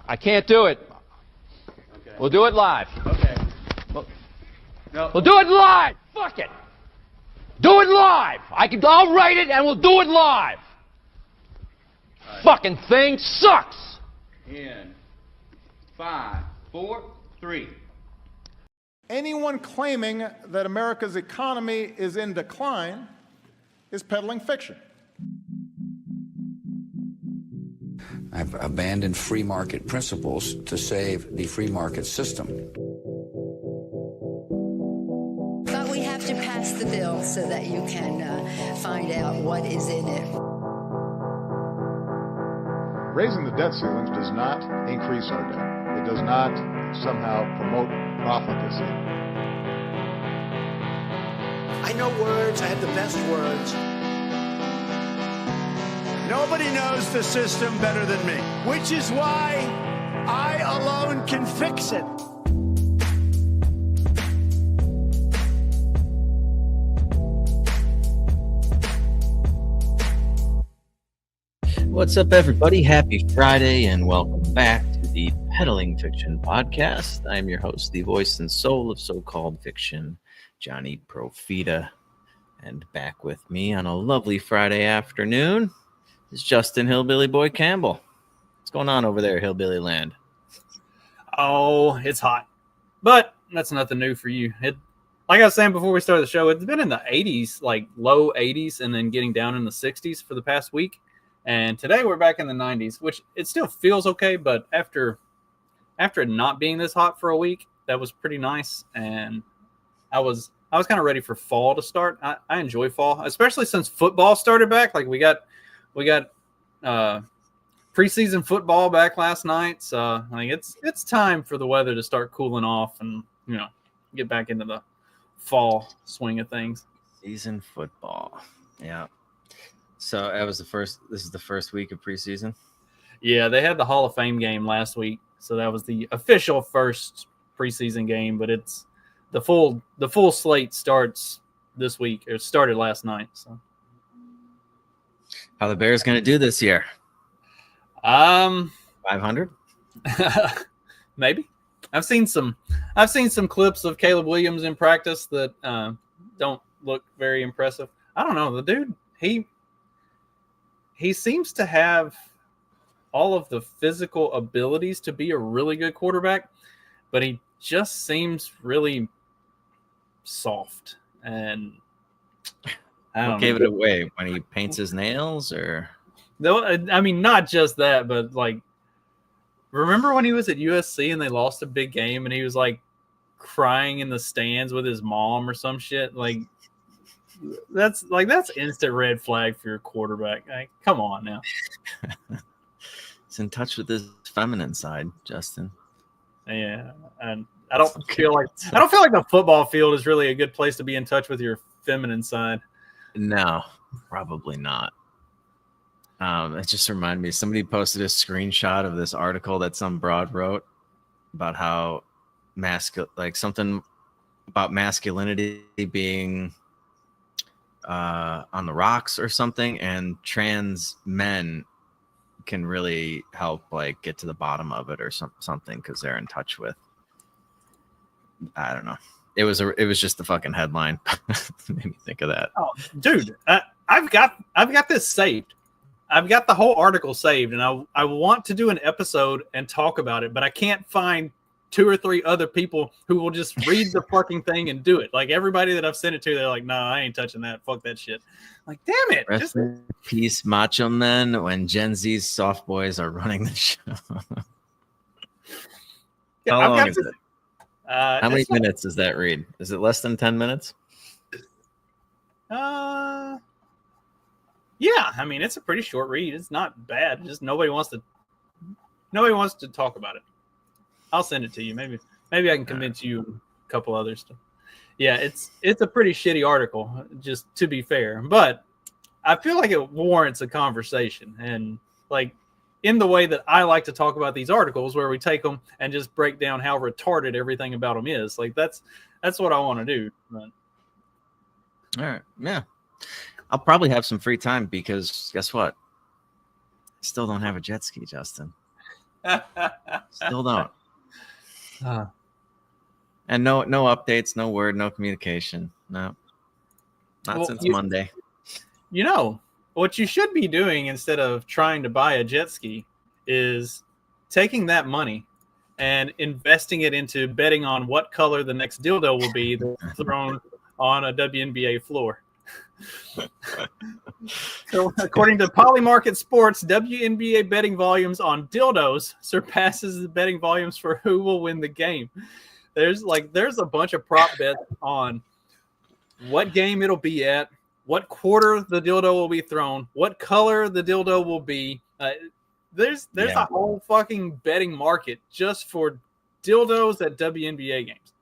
I can't do it. Okay. We'll do it live. Okay. No. We'll do it live. Fuck it. Do it live. I'll write it and we'll do it live. Right. Fucking thing sucks. In 5, 4, 3. Anyone claiming that America's economy is in decline is peddling fiction. I've abandoned free market principles to save the free market system. But we have to pass the bill so that you can find out what is in it. Raising the debt ceilings does not increase our debt. It does not somehow promote profligacy. I know words. I have the best words. Nobody knows the system better than me, which is why I alone can fix it. What's up, everybody? Happy Friday, and welcome back to the Peddling Fiction Podcast. I'm your host, the voice and soul of so-called fiction, Johnny Profita. And back with me on a lovely Friday afternoon is Justin Hillbilly Boy Campbell. What's going on over there, Hillbilly Land? Oh, it's hot. But that's nothing new for you. Like I was saying before we started the show, it's been in the 80s, like low 80s, and then getting down in the 60s for the past week. And today we're back in the 90s, which it still feels okay, but after it not being this hot for a week, that was pretty nice. And I was kind of ready for fall to start. I enjoy fall, especially since football started back. Like we got preseason football back last night, so like it's time for the weather to start cooling off and get back into the fall swing of things. Season football, yeah. So this is the first week of preseason? Yeah, they had the Hall of Fame game last week. So that was the official first preseason game, but it's the full slate starts this week. It started last night. So how the Bears going to do this year? 500? Maybe. I've seen some clips of Caleb Williams in practice that don't look very impressive. I don't know. The dude, he seems to have all of the physical abilities to be a really good quarterback, but he just seems really soft. And what gave it away? When he paints his nails? Or no, I mean, not just that, but like, remember when he was at USC and they lost a big game and he was like crying in the stands with his mom or some shit? Like, that's instant red flag for your quarterback. Like, come on now. He's in touch with his feminine side, Justin. Yeah, and I don't feel like the football field is really a good place to be in touch with your feminine side. No, probably not. It just reminded me. Somebody posted a screenshot of this article that some broad wrote about how something about masculinity being on the rocks or something, and trans men can really help like get to the bottom of it or something because they're in touch with, I don't know. It was just the fucking headline. Made me think of that. Oh, dude, I've got this saved. I've got the whole article saved, and I want to do an episode and talk about it, but I can't find 2 or 3 other people who will just read the fucking thing and do it. Like everybody that I've sent it to, they're like, "No, I ain't touching that. Fuck that shit." Like, damn it! Rest in peace, Macho Men. When Gen Z's soft boys are running the show. Yeah, How long is it? How many like, minutes does that read? Is it less than 10 minutes? Yeah, I mean, it's a pretty short read. It's not bad. Just nobody wants to talk about it. I'll send it to you. Maybe I can convince you a couple others to. Yeah, it's a pretty shitty article, just to be fair. But I feel like it warrants a conversation. And like in the way that I like to talk about these articles, where we take them and just break down how retarded everything about them is. Like that's what I want to do. But... All right. Yeah. I'll probably have some free time because guess what? I still don't have a jet ski, Justin. Still don't. And no updates, no word, no communication. No. Not since Monday. You know, what you should be doing instead of trying to buy a jet ski is taking that money and investing it into betting on what color the next dildo will be that's thrown on a WNBA floor. So, according to Polymarket Sports, WNBA betting volumes on dildos surpasses the betting volumes for who will win the game. There's a bunch of prop bets on what game it'll be at, what quarter the dildo will be thrown, what color the dildo will be. There's a whole fucking betting market just for dildos at WNBA games.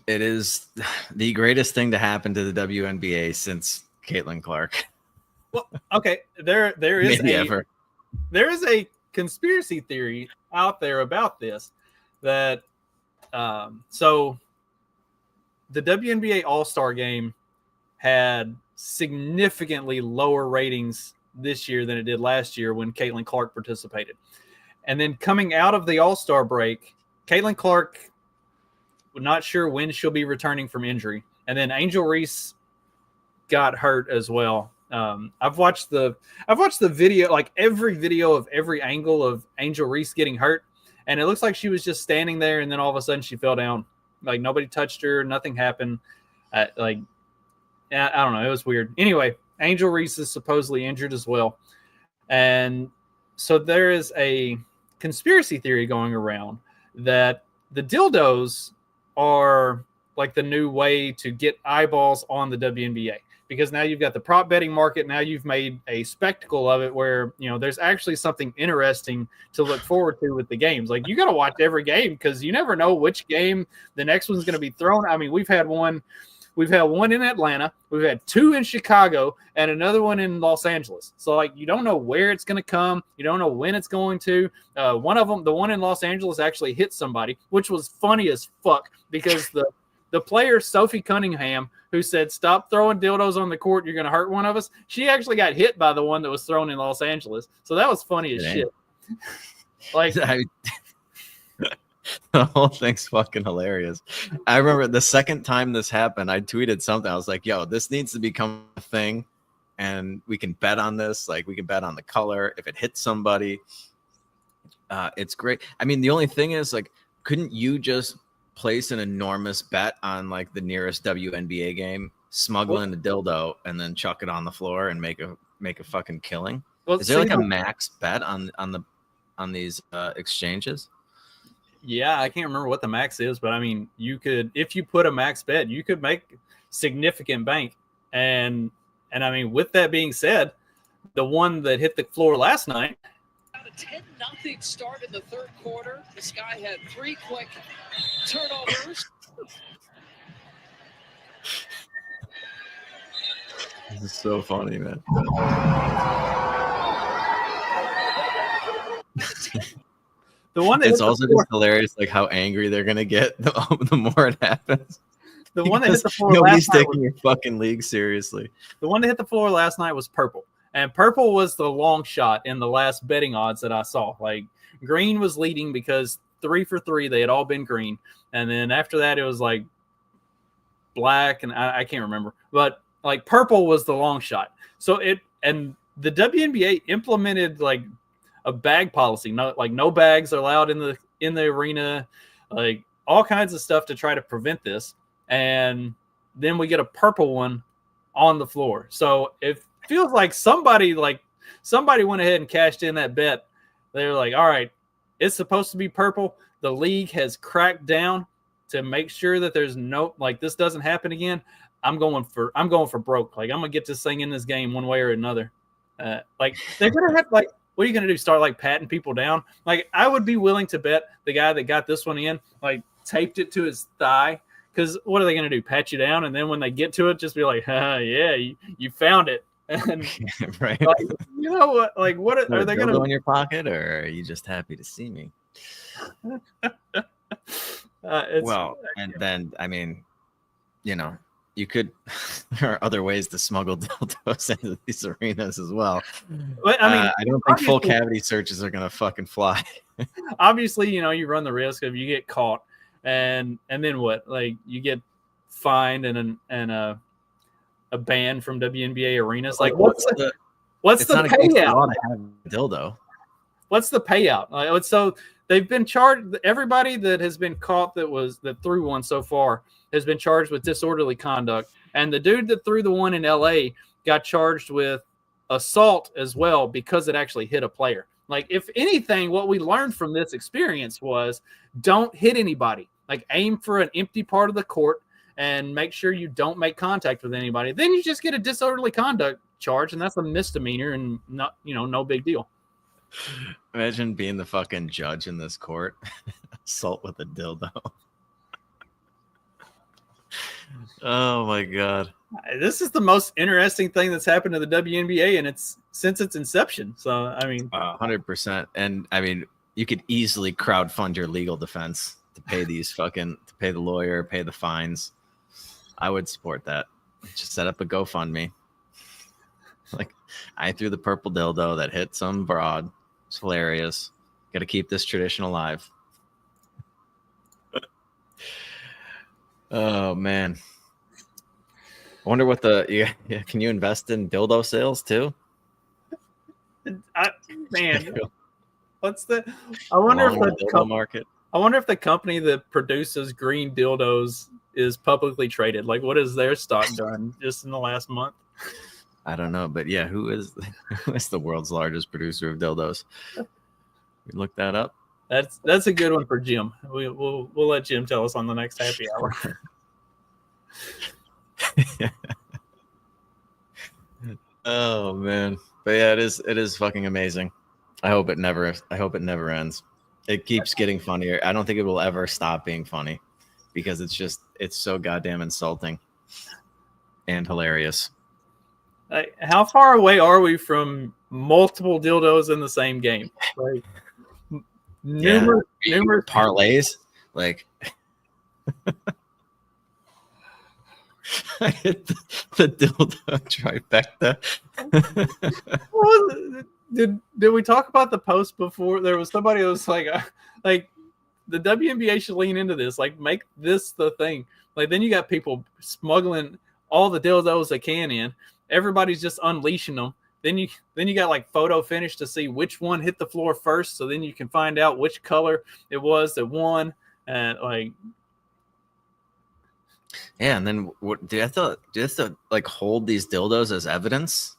It is the greatest thing to happen to the WNBA since Caitlin Clark. Well, okay, there is a conspiracy theory out there about this that so the WNBA All-Star game had significantly lower ratings this year than it did last year when Caitlin Clark participated. And then coming out of the All-Star break, Caitlin Clark, we're not sure when she'll be returning from injury. And then Angel Reese got hurt as well. I've watched the video, like every video of every angle of Angel Reese getting hurt, and it looks like she was just standing there, and then all of a sudden she fell down. Like nobody touched her, nothing happened. I don't know, it was weird. Anyway, Angel Reese is supposedly injured as well, and so there is a conspiracy theory going around that the dildos are like the new way to get eyeballs on the WNBA. Because now you've got the prop betting market. Now you've made a spectacle of it where, you know, there's actually something interesting to look forward to with the games. Like, you got to watch every game because you never know which game the next one's going to be thrown. I mean, we've had one in Atlanta, we've had two in Chicago, and another one in Los Angeles. So, like, you don't know where it's going to come. You don't know when it's going to. One of them, the one in Los Angeles, actually hit somebody, which was funny as fuck because the player, Sophie Cunningham, who said, "Stop throwing dildos on the court, you're going to hurt one of us," she actually got hit by the one that was thrown in Los Angeles. So that was funny as shit. Like, the whole thing's fucking hilarious. I remember the second time this happened, I tweeted something. I was like, yo, this needs to become a thing, and we can bet on this. Like, we can bet on the color. If it hits somebody, it's great. I mean, the only thing is, like, couldn't you just place an enormous bet on like the nearest WNBA game, smuggle in a dildo, and then chuck it on the floor and make a fucking killing? Well, is there like a max bet on these exchanges? Yeah, I can't remember what the max is, but I mean, you could, if you put a max bet, you could make significant bank. And I mean, with that being said, the one that hit the floor last night. A 10-0 start in the third quarter. This guy had 3 quick turnovers. This is so funny, man. The one that it's also just hilarious, like how angry they're gonna get the more it happens. The one that hit the floor nobody's last night taking your fucking league seriously. The one that hit the floor last night was purple. And purple was the long shot in the last betting odds that I saw. Like, green was leading because 3 for 3, they had all been green. And then after that, it was like black, and I can't remember. But like purple was the long shot. So and the WNBA implemented like a bag policy. No bags are allowed in the arena, like all kinds of stuff to try to prevent this. And then we get a purple one on the floor. So if feels like somebody went ahead and cashed in that bet. They're like, all right, it's supposed to be purple. The league has cracked down to make sure that there's no, like, this doesn't happen again. I'm going for broke. Like, I'm gonna get this thing in this game one way or another. Like, they're gonna have, like, what are you gonna do? Start like patting people down? Like, I would be willing to bet the guy that got this one in, like, taped it to his thigh. Because what are they gonna do? Pat you down, and then when they get to it, just be like, yeah, you found it. And right, like, you know what? Like, what are they going to go in your pocket, or are you just happy to see me? Well, and then I mean, you know, you could. There are other ways to smuggle dildos into these arenas as well. But, I mean, I don't think full cavity searches are gonna fucking fly. Obviously, you run the risk of you get caught, and then what? Like you get fined and a ban from WNBA arenas. Like what's the payout? To have a dildo. What's the payout? Like, so they've been charged. Everybody that has been caught that threw one so far has been charged with disorderly conduct, and the dude that threw the one in LA got charged with assault as well because it actually hit a player. Like, if anything, what we learned from this experience was don't hit anybody. Like, aim for an empty part of the court and make sure you don't make contact with anybody. Then you just get a disorderly conduct charge, and that's a misdemeanor and not, no big deal. Imagine being the fucking judge in this court. Assault with a dildo. Oh my God. This is the most interesting thing that's happened to the WNBA, and it's since its inception. So, I mean, 100%. And I mean, you could easily crowdfund your legal defense to pay to pay the lawyer, pay the fines. I would support that. Just set up a GoFundMe. Like, I threw the purple dildo that hit some broad. It's hilarious. Got to keep this tradition alive. Oh man. I wonder what can you invest in dildo sales too? What's the? I wonder if the dildo market. I wonder if the company that produces green dildos is publicly traded. Like, what has their stock done just in the last month? I don't know, but yeah, who is the world's largest producer of dildos? We look that up. That's a good one for Jim. We'll let Jim tell us on the next happy hour. Oh man, but yeah, it is fucking amazing. I hope it never ends. It keeps getting funnier. I don't think it will ever stop being funny because it's so goddamn insulting and hilarious. How far away are we from multiple dildos in the same game? Like numerous parlays. Like I hit the dildo trifecta. Did we talk about the post before? There was somebody who was like the WNBA should lean into this. Like, make this the thing. Like, then you got people smuggling all the dildos they can in. Everybody's just unleashing them. Then you got like photo finish to see which one hit the floor first, so then you can find out which color it was that won. And like, yeah, and then what do you have to like hold these dildos as evidence?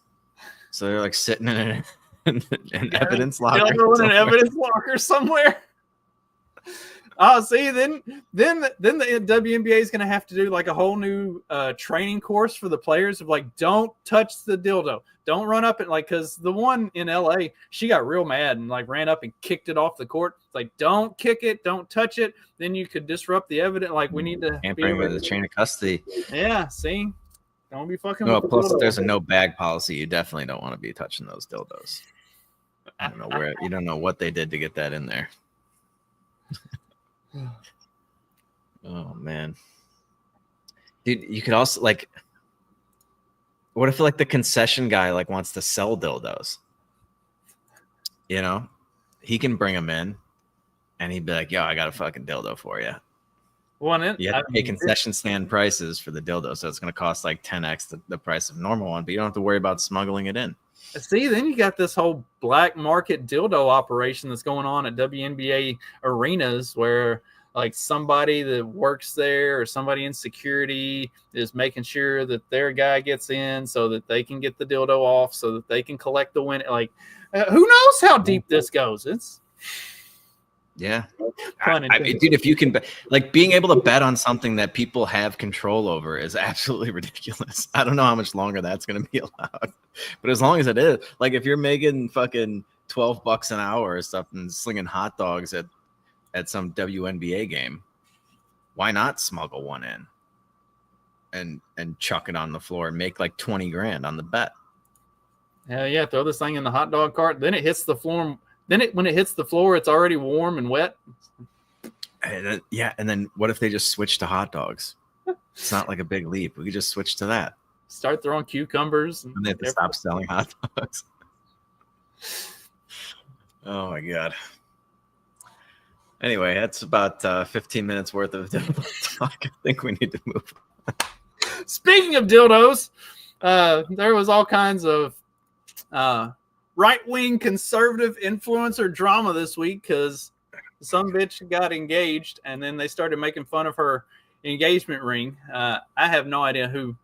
So they're like sitting in an evidence locker. Dildo in an evidence locker somewhere. See, then the WNBA is going to have to do like a whole new training course for the players of like, don't touch the dildo, don't run up and like, because the one in LA, she got real mad and like ran up and kicked it off the court. It's like, don't kick it, don't touch it. Then you could disrupt the evidence. Like, we need to tampering with the chain of custody. Yeah, see, don't be fucking. No, plus if there's a no bag policy, you definitely don't want to be touching those dildos. I don't know where you don't know what they did to get that in there. Oh man, dude, you could also like, what if like the concession guy like wants to sell dildos? You know, he can bring them in, and he'd be like, "Yo, I got a fucking dildo for you." You have to pay concession stand prices for the dildo, so it's going to cost like 10x the price of a normal one, but you don't have to worry about smuggling it in. See, then you got this whole black market dildo operation that's going on at WNBA arenas where like somebody that works there or somebody in security is making sure that their guy gets in so that they can get the dildo off so that they can collect the win. Like, who knows how deep this goes? It's yeah. I mean, dude, if you can like being able to bet on something that people have control over is absolutely ridiculous. I don't know how much longer that's going to be allowed, but as long as it is, like if you're making fucking $12 an hour or something, slinging hot dogs at some WNBA game, why not smuggle one in and chuck it on the floor and make like 20 grand on the bet? Hell yeah. Throw this thing in the hot dog cart. Then it hits the floor. When it hits the floor, it's already warm and wet. And then what if they just switch to hot dogs? It's not like a big leap. We could just switch to that. Start throwing cucumbers. And they have to stop selling hot dogs. Oh my god. Anyway, that's about 15 minutes worth of talk. I think we need to move on. Speaking of dildos, there was all kinds of right-wing conservative influencer drama this week because some bitch got engaged and then they started making fun of her engagement ring. I have no idea who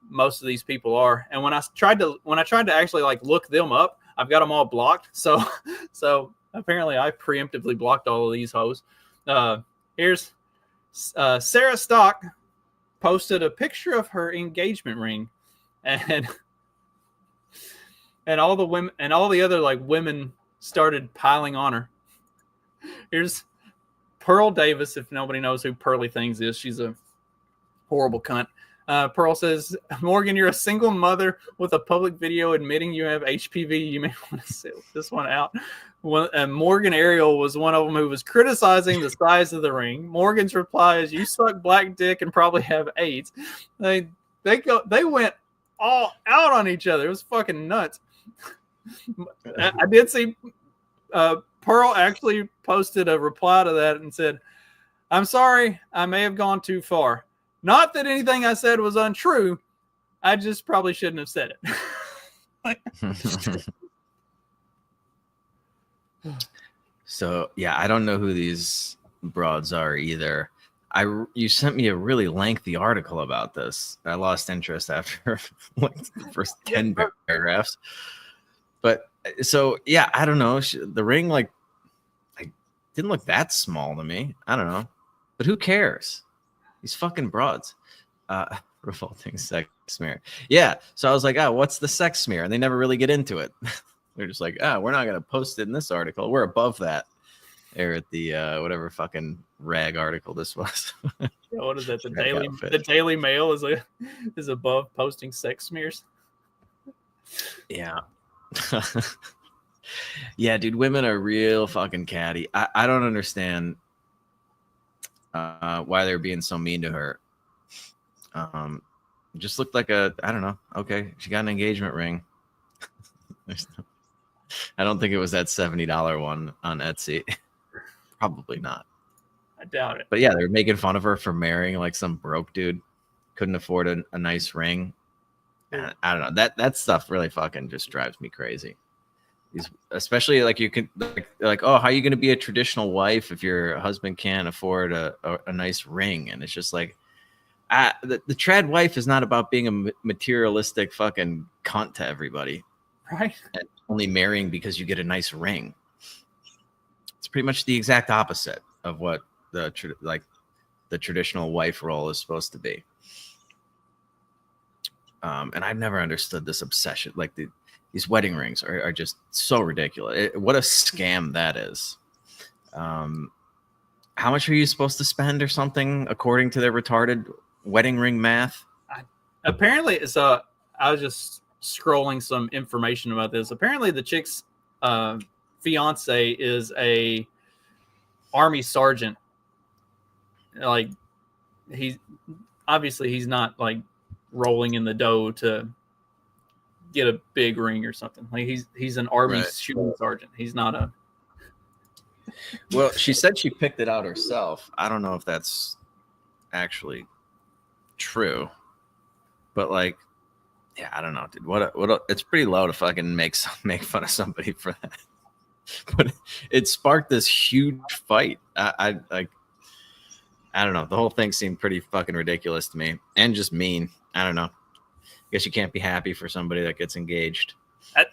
most of these people are, and when I tried to actually like look them up, I've got them all blocked. So apparently I preemptively blocked all of these hoes. Here's Sarah Stock posted a picture of her engagement ring, and all the women and all the other like women started piling on her. Here's Pearl Davis. If nobody knows who Pearly Things is, she's a horrible cunt. Pearl says, Morgan, you're a single mother with a public video admitting you have HPV. You may want to sit this one out. Morgan Ariel was one of them who was criticizing the size of the ring. Morgan's reply is, you suck black dick and probably have AIDS. They went all out on each other. It was fucking nuts. I did see Pearl actually posted a reply to that and said, I'm sorry, I may have gone too far. Not that anything I said was untrue. I just probably shouldn't have said it. So, yeah, I don't know who these broads are either. You sent me a really lengthy article about this. I lost interest after like the first 10 paragraphs. But so, yeah, I don't know. The ring like didn't look that small to me. I don't know. But who cares? These fucking broads. Revolting sex smear. Yeah. So I was like, what's the sex smear? And they never really get into it. They're just like, we're not going to post it in this article. We're above that. There at the whatever fucking rag article this was. What is that? The Daily Mail is above posting sex smears. Yeah. Yeah, dude, women are real fucking catty. I don't understand why they're being so mean to her. Just looked like I don't know. Okay, she got an engagement ring. I don't think it was that $70 one on Etsy. Probably not. I doubt it. But yeah, they're making fun of her for marrying like some broke dude. Couldn't afford a nice ring. And I don't know. That stuff really fucking just drives me crazy. Especially like you can like how are you going to be a traditional wife if your husband can't afford a nice ring? And it's just like the trad wife is not about being a materialistic fucking cunt to everybody, right? And only marrying because you get a nice ring. It's pretty much the exact opposite of what the traditional wife role is supposed to be. And I've never understood this obsession. Like these wedding rings are just so ridiculous. What a scam that is. How much are you supposed to spend or something according to their retarded wedding ring math? Apparently, so I was just scrolling some information about this. Apparently, the chick's fiance is a Army sergeant. Like he's not like rolling in the dough to get a big ring or something. Like he's an Army shooting sergeant. He's not a. Well, she said she picked it out herself. I don't know if that's actually true, but like, yeah, I don't know, dude. What? It's pretty low to fucking make fun of somebody for that. But it sparked this huge fight. I don't know. The whole thing seemed pretty fucking ridiculous to me, and just mean. I don't know. Guess you can't be happy for somebody that gets engaged.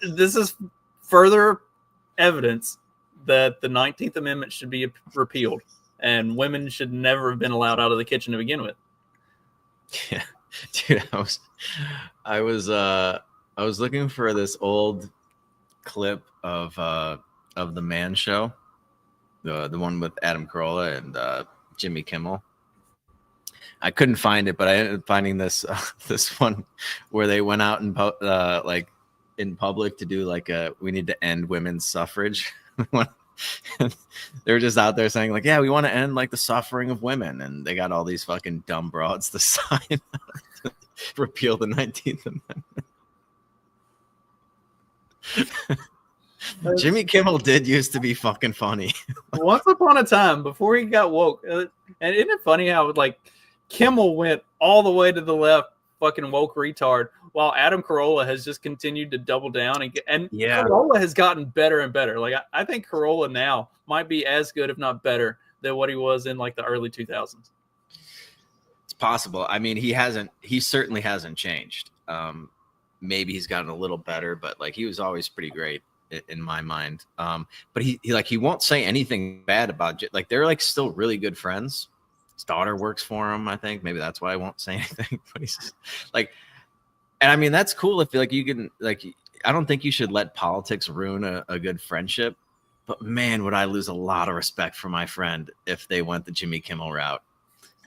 This is further evidence that the 19th Amendment should be repealed, and women should never have been allowed out of the kitchen to begin with. Yeah, dude, I was looking for this old clip of the Man Show, the one with Adam Carolla and Jimmy Kimmel. I couldn't find it, but I ended up finding this one where they went out in public to do like we need to end women's suffrage. They're just out there saying like, yeah, we want to end like the suffering of women, and they got all these fucking dumb broads to sign to repeal the 19th Amendment. Jimmy Kimmel did used to be fucking funny. Once upon a time, before he got woke, and isn't it funny how like Kimmel went all the way to the left, fucking woke retard, while Adam Carolla has just continued to double down and Carolla has gotten better and better. Like I think Carolla now might be as good, if not better, than what he was in like the early 2000s. It's possible. I mean, he certainly hasn't changed. Maybe he's gotten a little better, but like he was always pretty great in my mind. But he won't say anything bad about like they're like still really good friends. His daughter works for him, I think. Maybe that's why I won't say anything. But he's just, like, and I mean that's cool if like you can like. I don't think you should let politics ruin a good friendship. But man, would I lose a lot of respect for my friend if they went the Jimmy Kimmel route.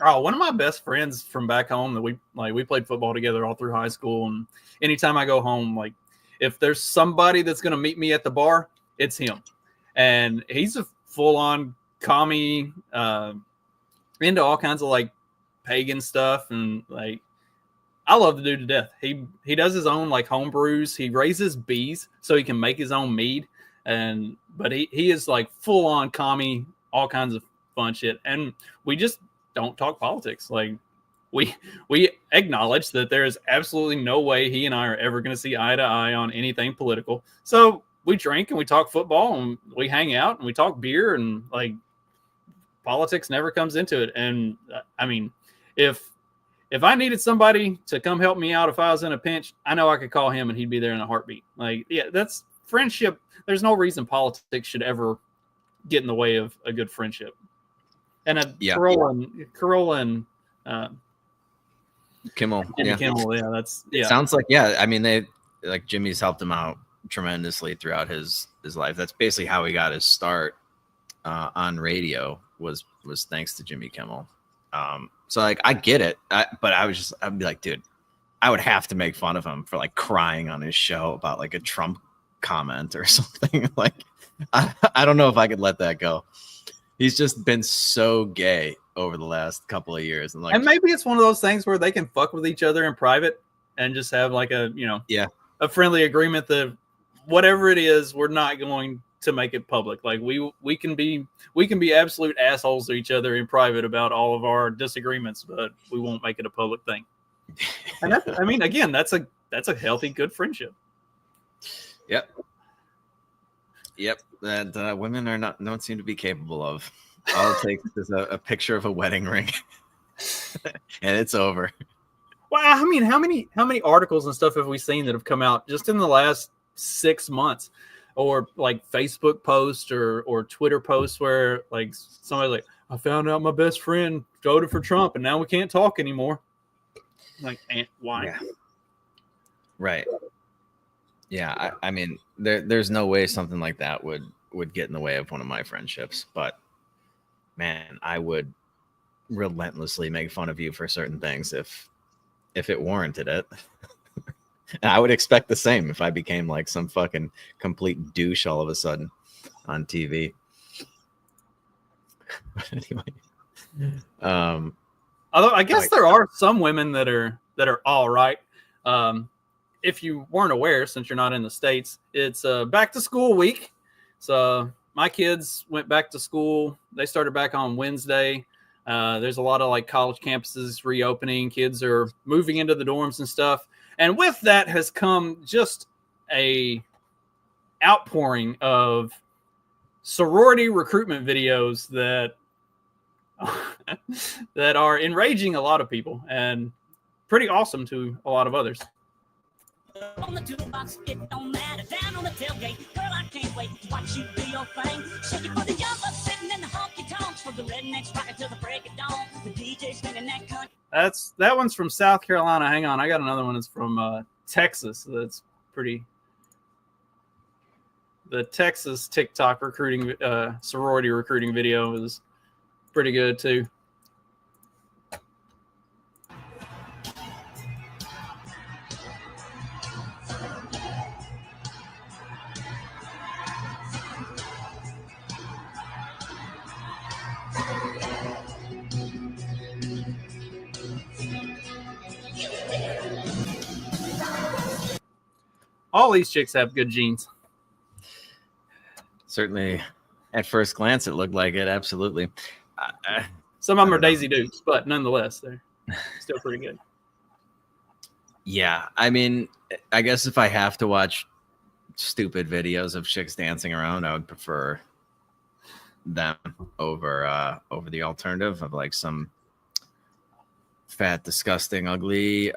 Oh, one of my best friends from back home that we played football together all through high school, and anytime I go home, like if there's somebody that's gonna meet me at the bar, it's him, and he's a full-on commie, into all kinds of like pagan stuff, and like I love the dude to death. He does his own like home brews. He raises bees so he can make his own mead, but he is like full-on commie, all kinds of fun shit, and we just don't talk politics. Like we acknowledge that there is absolutely no way he and I are ever going to see eye to eye on anything political. So we drink and we talk football and we hang out and we talk beer, and like politics never comes into it. And I mean, if I needed somebody to come help me out if I was in a pinch, I know I could call him and he'd be there in a heartbeat. Like, yeah, that's friendship. There's no reason politics should ever get in the way of a good friendship. And Carolla and Kimmel. Kimmel, that's Sounds like I mean they like Jimmy's helped him out tremendously throughout his life. That's basically how he got his start on radio was thanks to Jimmy Kimmel. So like I get it, but I'd be like, dude, I would have to make fun of him for like crying on his show about like a Trump comment or something. Like I don't know if I could let that go. He's just been so gay over the last couple of years, and maybe it's one of those things where they can fuck with each other in private and just have like a friendly agreement that whatever it is, we're not going to make it public. Like we can be absolute assholes to each other in private about all of our disagreements, but we won't make it a public thing. And that's, I mean, again, that's a healthy, good friendship. Yep, that women don't seem to be capable of. All it takes is a picture of a wedding ring, and it's over. Well, I mean, how many articles and stuff have we seen that have come out just in the last 6 months, or like Facebook posts or Twitter posts where like somebody like, I found out my best friend voted for Trump and now we can't talk anymore. Like, why? Yeah. Right. Yeah, I mean, there's no way something like that would get in the way of one of my friendships. But man, I would relentlessly make fun of you for certain things if it warranted it. And I would expect the same if I became like some fucking complete douche all of a sudden on TV. But anyway, although I guess there are some women that are all right. If you weren't aware, since you're not in the States, it's back to school week. So my kids went back to school. They started back on Wednesday. There's a lot of like college campuses reopening. Kids are moving into the dorms and stuff. And with that has come just a outpouring of sorority recruitment videos that are enraging a lot of people and pretty awesome to a lot of others. On the toolbox, it don't matter. Down on the tailgate, girl, I can't wait to watch you do your thing. Shaking for the young bucks sitting in the honky tonks, for the rednecks rocking till the break of dawn. The DJ spinning that country. That one's from South Carolina. Hang on, I got another one that's from Texas. That's pretty. The Texas TikTok recruiting sorority recruiting video is pretty good too. All these chicks have good genes. Certainly, at first glance, it looked like it. Absolutely. Some of them are Daisy Dukes, but nonetheless, they're still pretty good. Yeah, I mean, I guess if I have to watch stupid videos of chicks dancing around, I would prefer them over the alternative of like some fat, disgusting, ugly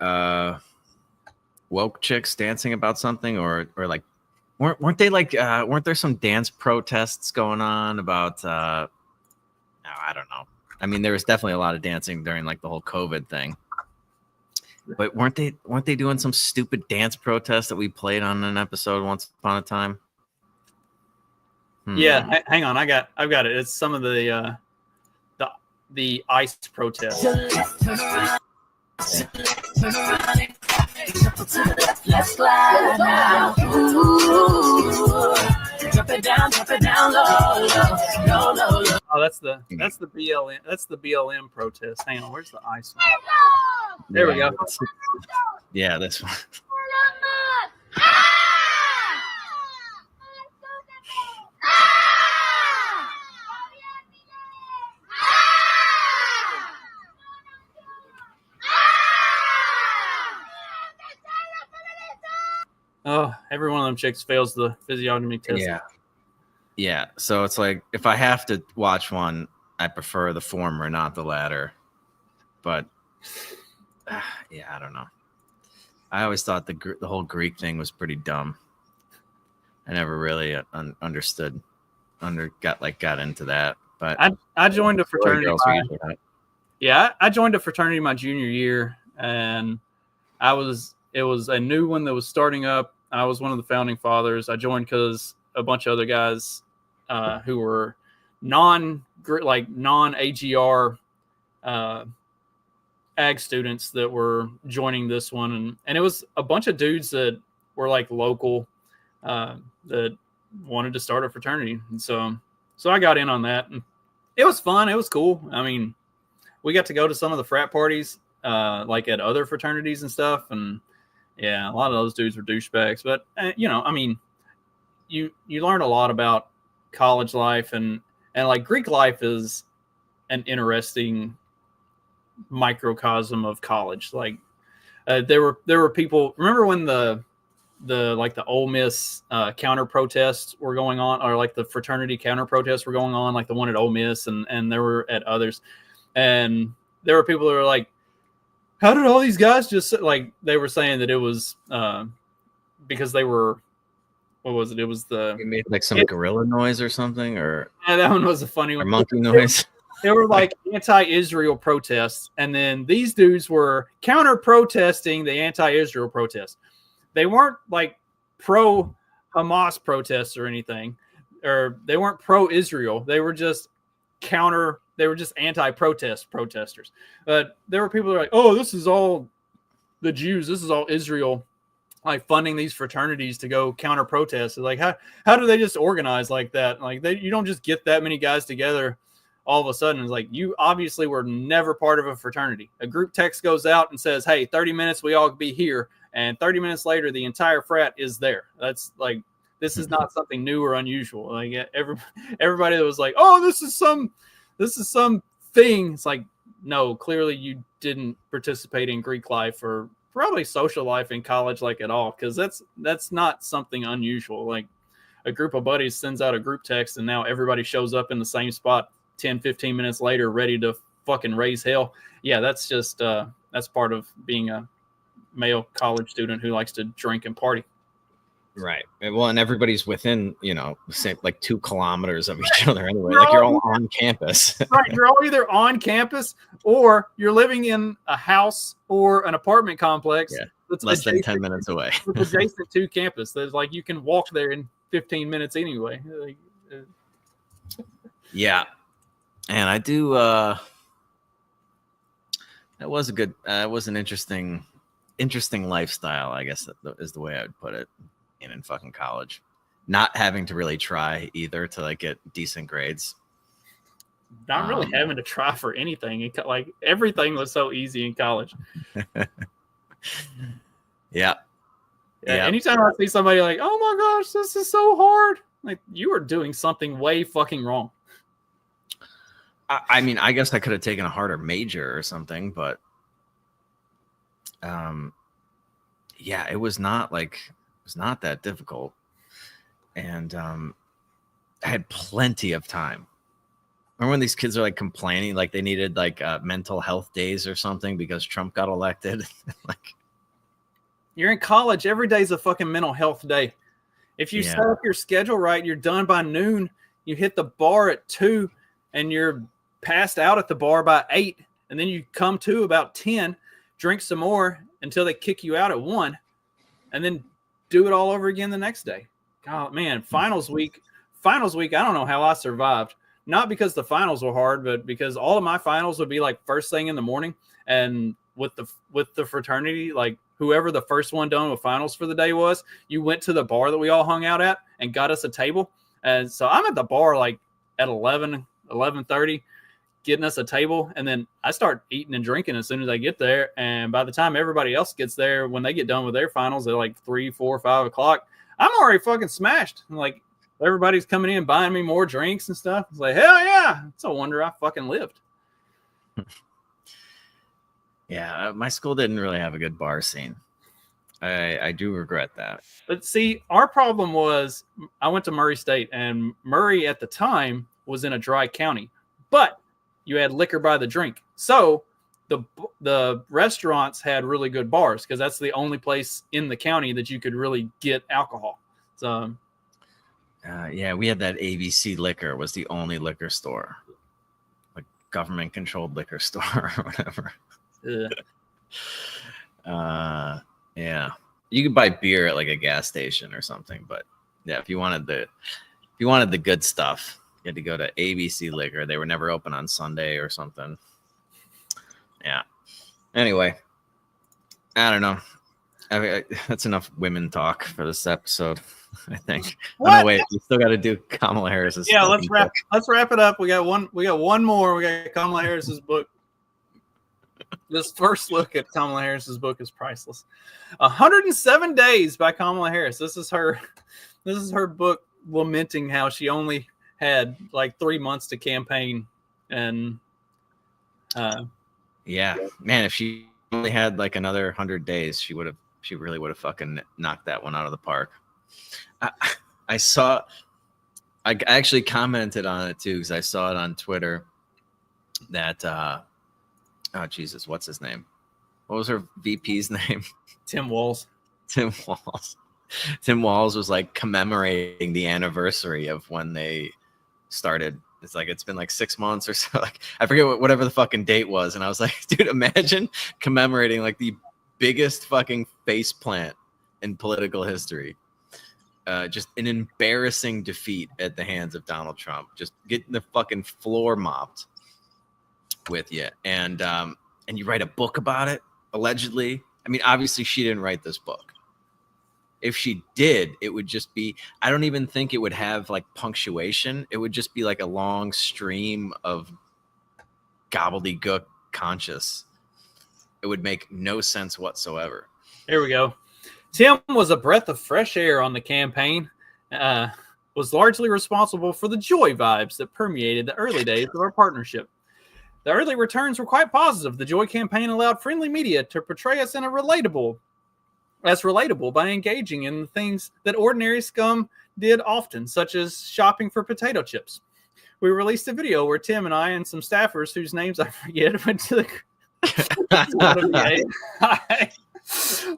woke chicks dancing about something, or like weren't they like weren't there some dance protests going on about no, I don't know. I mean, there was definitely a lot of dancing during like the whole COVID thing. But weren't they doing some stupid dance protest that we played on an episode once upon a time? Yeah, hang on, I've got it. It's some of the ICE protests. Let's glide now. Ooh. Drop it down low, low, low, low. Oh, that's the BLM. That's the BLM protest. Hang on, where's the ICE one? There we go. Yeah, this one. Oh, every one of them chicks fails the physiognomy test. Yeah. So it's like if I have to watch one, I prefer the former, not the latter. But yeah, I don't know. I always thought the whole Greek thing was pretty dumb. I never really understood, got into that. But I joined a fraternity. I joined a fraternity my junior year, and it was a new one that was starting up. I was one of the founding fathers. I joined because a bunch of other guys who were non-AGR ag students that were joining this one, and it was a bunch of dudes that were like local that wanted to start a fraternity, and so I got in on that, and it was fun. It was cool. I mean, we got to go to some of the frat parties like at other fraternities and stuff, and yeah, a lot of those dudes were douchebags, but you know, I mean, you learn a lot about college life, and like Greek life is an interesting microcosm of college. Like there were people. Remember when the Ole Miss counter protests were going on, or like the fraternity counter protests were going on, like the one at Ole Miss, and there were at others, and there were people that were like, how did all these guys just, like, they were saying that it was because they were, what was it? It was it made like some gorilla noise or something, or yeah, that one was a funny one. Or monkey noise. They were like anti-Israel protests, and then these dudes were counter-protesting the anti-Israel protests. They weren't like pro-Hamas protests or anything, or they weren't pro-Israel. They were just anti-protest protesters. But there were people that were like, oh, this is all the Jews. This is all Israel, like funding these fraternities to go counter-protest. Like, how do they just organize like that? Like, you don't just get that many guys together all of a sudden. It's like, you obviously were never part of a fraternity. A group text goes out and says, hey, 30 minutes, we all be here. And 30 minutes later, the entire frat is there. That's like, this is not something new or unusual. Like everybody that was like, oh, this is some thing. It's like, no, clearly you didn't participate in Greek life or probably social life in college like at all. Cause that's not something unusual. Like a group of buddies sends out a group text and now everybody shows up in the same spot 10, 15 minutes later, ready to fucking raise hell. Yeah. That's just, that's part of being a male college student who likes to drink and party. Right. Well, and everybody's within, say like 2 kilometers of each other anyway. You're all on campus. Right. You're all either on campus or you're living in a house or an apartment complex that's less than 10 minutes away. It's adjacent to campus. There's like, you can walk there in 15 minutes anyway. Yeah. And I do, that was an interesting lifestyle, I guess is the way I would put it. In fucking college, not having to really try either to like get decent grades. not really having to try for anything. Like everything was so easy in college. Yeah. Anytime I see somebody like, oh my gosh, this is so hard. Like, you are doing something way fucking wrong. I mean, I guess I could have taken a harder major or something, but yeah, it was not that difficult. And I had plenty of time. Remember when these kids are like complaining, like they needed like mental health days or something because Trump got elected? Like, you're in college. Every day's a fucking mental health day. If you set up your schedule right, you're done by noon. You hit the bar at 2, and you're passed out at the bar by 8, and then you come to about 10, drink some more until they kick you out at 1, and then do it all over again the next day. God, man, finals week, I don't know how I survived. Not because the finals were hard, but because all of my finals would be like first thing in the morning, and with the fraternity, like whoever the first one done with finals for the day was, you went to the bar that we all hung out at and got us a table. And so I'm at the bar like at 11:30, getting us a table. And then I start eating and drinking as soon as I get there. And by the time everybody else gets there, when they get done with their finals at like 3, 4, 5 o'clock, I'm already fucking smashed. I'm like, everybody's coming in buying me more drinks and stuff. It's like, hell yeah. It's a wonder I fucking lived. yeah, my school didn't really have a good bar scene. I do regret that. But see, our problem was I went to Murray State, and Murray at the time was in a dry county, but you had liquor by the drink. So the restaurants had really good bars because that's the only place in the county that you could really get alcohol. So yeah, we had that ABC Liquor was the only liquor store, like government controlled liquor store or whatever. Yeah, you could buy beer at like a gas station or something, but yeah, if you wanted the good stuff, you had to go to ABC Liquor. They were never open on Sunday or something. Yeah. Anyway, I don't know. I mean, that's enough women talk for this episode, I think. Oh, no, wait, we still got to do Kamala Harris's. Yeah, let's wrap it up. We got one more. We got Kamala Harris's book. This first look at Kamala Harris's book is priceless. 107 Days by Kamala Harris. This is her book lamenting how she only had like 3 months to campaign, and yeah, man, if she only had like another 100 days, she really would have fucking knocked that one out of the park. I actually commented on it too because I saw it on Twitter that oh Jesus, what's his name? What was her VP's name? Tim Walz. Tim Walz was like commemorating the anniversary of when they started. It's like it's been like 6 months or so. Like I forget whatever the fucking date was, and I was like, dude, imagine commemorating like the biggest fucking faceplant in political history. Just an embarrassing defeat at the hands of Donald Trump. Just getting the fucking floor mopped with you, and you write a book about it, allegedly. I mean, obviously she didn't write this book. If she did, it would just be, I don't even think it would have like punctuation. It would just be like a long stream of gobbledygook conscious. It would make no sense whatsoever. Here we go. Tim was a breath of fresh air on the campaign, was largely responsible for the joy vibes that permeated the early days of our partnership. The early returns were quite positive. The Joy campaign allowed friendly media to portray us relatable by engaging in the things that ordinary scum did often, such as shopping for potato chips. We released a video where Tim and I and some staffers whose names I forget went to the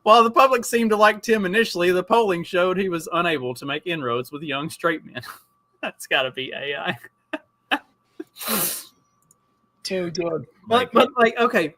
While the public seemed to like Tim initially, the polling showed he was unable to make inroads with young straight men. That's got to be AI. Too good. But like, okay,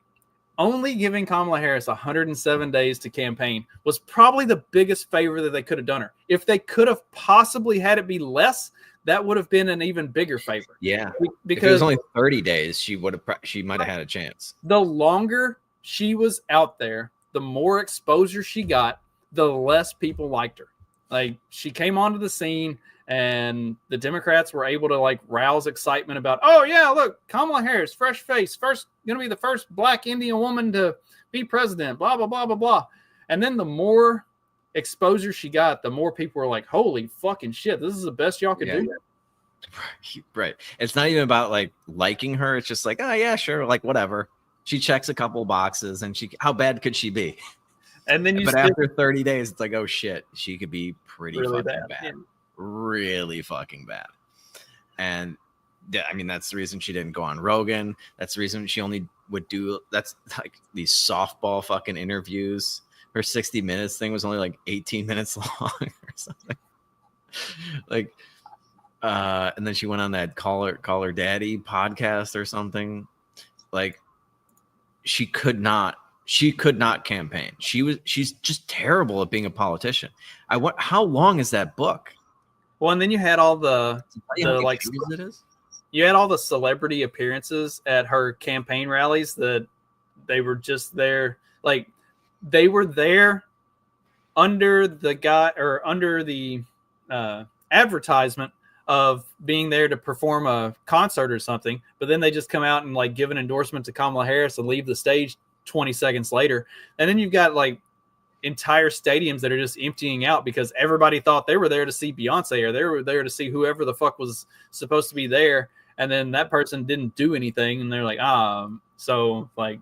only giving Kamala Harris 107 days to campaign was probably the biggest favor that they could have done her. If they could have possibly had it be less, that would have been an even bigger favor. Yeah, because if it was only 30 days, she might have had a chance. The longer she was out there, the more exposure she got, the less people liked her. Like, she came onto the scene and the Democrats were able to like rouse excitement about, oh yeah, look, Kamala Harris, fresh face, gonna be the first Black Indian woman to be president, blah blah blah blah blah. And then the more exposure she got, the more people were like, holy fucking shit, this is the best y'all could do. Right. It's not even about like liking her. It's just like, oh yeah, sure, like whatever. She checks a couple boxes, and how bad could she be? And then after 30 days, it's like, oh shit, she could be pretty really fucking bad. Yeah. Really fucking bad. And I mean, that's the reason she didn't go on Rogan. That's the reason she only would do that's like these softball fucking interviews. Her 60 minutes thing was only like 18 minutes long or something. Like, and then she went on that Call Her Daddy podcast or something. Like, she could not campaign. She's just terrible at being a politician. How long is that book? Well, and then you had all the like it is. You had all the celebrity appearances at her campaign rallies that they were just there. Like, they were there under the advertisement of being there to perform a concert or something, but then they just come out and like give an endorsement to Kamala Harris and leave the stage 20 seconds later. And then you've got like entire stadiums that are just emptying out because everybody thought they were there to see Beyonce, or they were there to see whoever the fuck was supposed to be there. And then that person didn't do anything. And they're like, so like,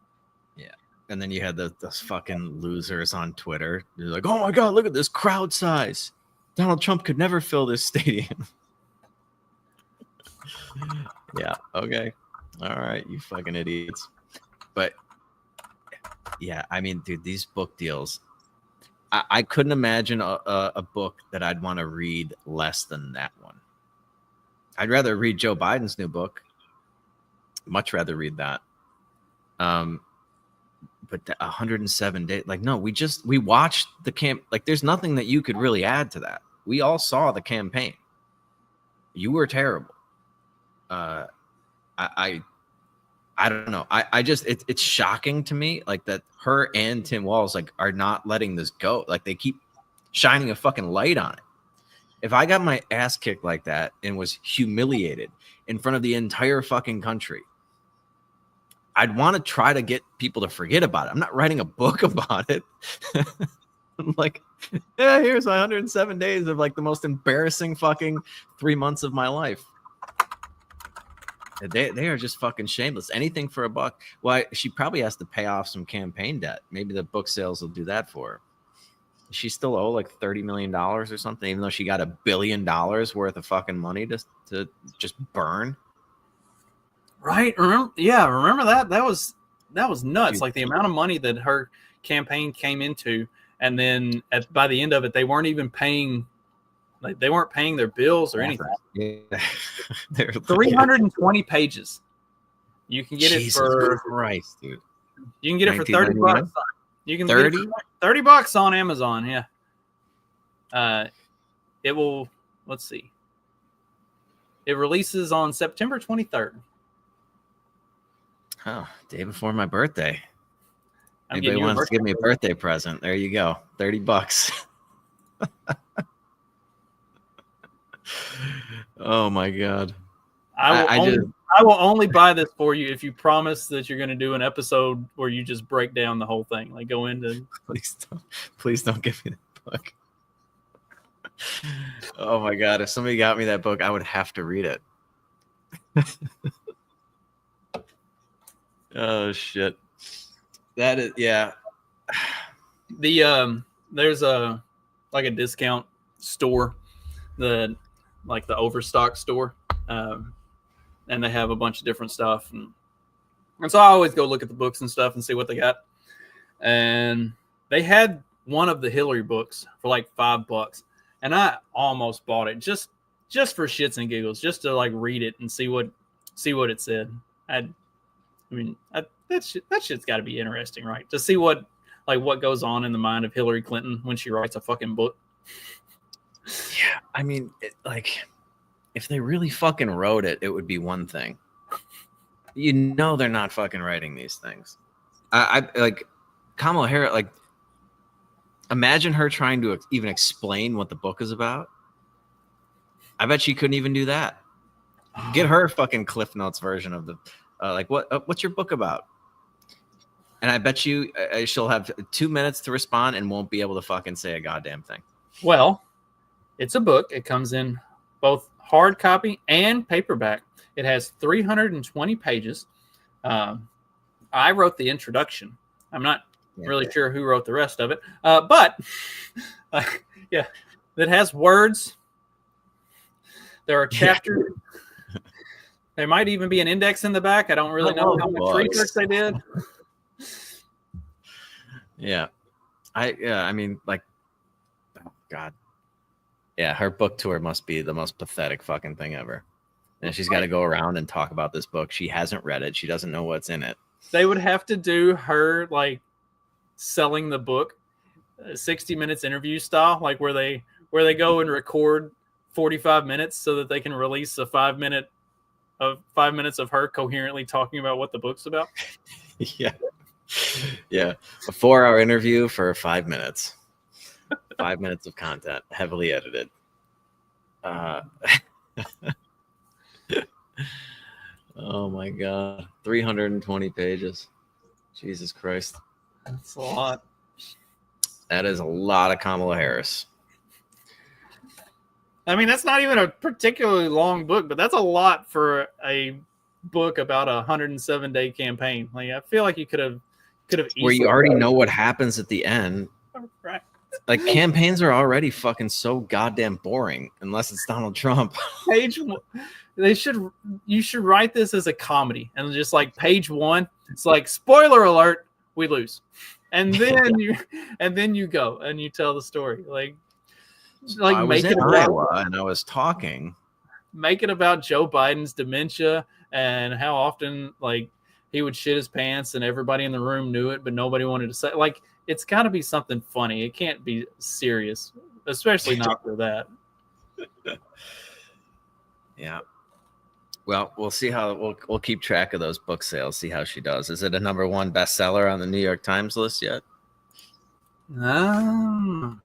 yeah. And then you had those fucking losers on Twitter. They're like, oh my God, look at this crowd size. Donald Trump could never fill this stadium. Yeah. Okay. All right. You fucking idiots. But yeah, I mean, dude, these book deals, I couldn't imagine a book that I'd want to read less than that one. I'd rather read Joe Biden's new book. Much rather read that. But 107 days, like, no, we watched the camp. Like, there's nothing that you could really add to that. We all saw the campaign. You were terrible. I don't know. I just, it's shocking to me, like, that her and Tim Walz like are not letting this go. Like, they keep shining a fucking light on it. If I got my ass kicked like that and was humiliated in front of the entire fucking country, I'd want to try to get people to forget about it. I'm not writing a book about it. I'm like, yeah, here's my 107 days of like the most embarrassing fucking 3 months of my life. They are just fucking shameless. Anything for a buck. Well, she probably has to pay off some campaign debt. Maybe the book sales will do that for her. She still owe like $30 million or something, even though she got $1 billion worth of fucking money to just burn. Right. Remember that? That was nuts. Dude, like the amount of money that her campaign came into, and then by the end of it, they weren't even paying. Like, they weren't paying their bills or anything. Yeah. 320 pages. You can get Jesus it for Christ, dude. You can get it for $30. You can 30? Get it for $30 on Amazon. Yeah. It will. Let's see. It releases on September 23rd. Oh, day before my birthday. Anybody wants to give me a birthday present? There you go. $30. Oh my God. I will only buy this for you if you promise that you're going to do an episode where you just break down the whole thing. Like, go into. Please don't give me that book. Oh my God. If somebody got me that book, I would have to read it. Oh shit. That is, yeah. There's a discount store, the Overstock store, and they have a bunch of different stuff, and so I always go look at the books and stuff and see what they got. And they had one of the Hillary books for like $5, and I almost bought it just for shits and giggles, just to like read it and see what it said. That shit's got to be interesting, right? To see what goes on in the mind of Hillary Clinton when she writes a fucking book. Yeah, I mean, if they really fucking wrote it, it would be one thing. You know, they're not fucking writing these things. I like Kamala Harris. Like, imagine her trying to even explain what the book is about. I bet she couldn't even do that. Get her fucking Cliff Notes version of the like what's your book about? And I bet you she'll have 2 minutes to respond and won't be able to fucking say a goddamn thing. Well, it's a book. It comes in both hard copy and paperback. It has 320 pages. I wrote the introduction. I'm not really sure who wrote the rest of it. But yeah, it has words. There are chapters. There might even be an index in the back. I don't really know how much research they did. Yeah. I mean, like, oh God. Yeah, her book tour must be the most pathetic fucking thing ever. And she's got to go around and talk about this book. She hasn't read it. She doesn't know what's in it. They would have to do her like selling the book, 60 minutes interview style, like where they go and record 45 minutes so that they can release a 5 minutes of her coherently talking about what the book's about. Yeah. Yeah. A 4-hour interview for 5 minutes. 5 minutes of content, heavily edited. Oh my God. 320 pages. Jesus Christ. That's a lot. That is a lot of Kamala Harris. I mean, that's not even a particularly long book, but that's a lot for a book about a 107-day campaign. Like, I feel like you could have where you already know what happens at the end. Right. Like, campaigns are already fucking so goddamn boring unless it's Donald Trump. Page one, you should write this as a comedy, and just like page one, it's like, spoiler alert, we lose, and then you go and you tell the story. Like I was in Iowa and I was talking. Make it about Joe Biden's dementia and how often like he would shit his pants and everybody in the room knew it, but nobody wanted to say. Like, it's got to be something funny. It can't be serious, especially not for that. Yeah. Well, we'll see how we'll keep track of those book sales. See how she does. Is it a #1 bestseller on the New York Times list yet? No.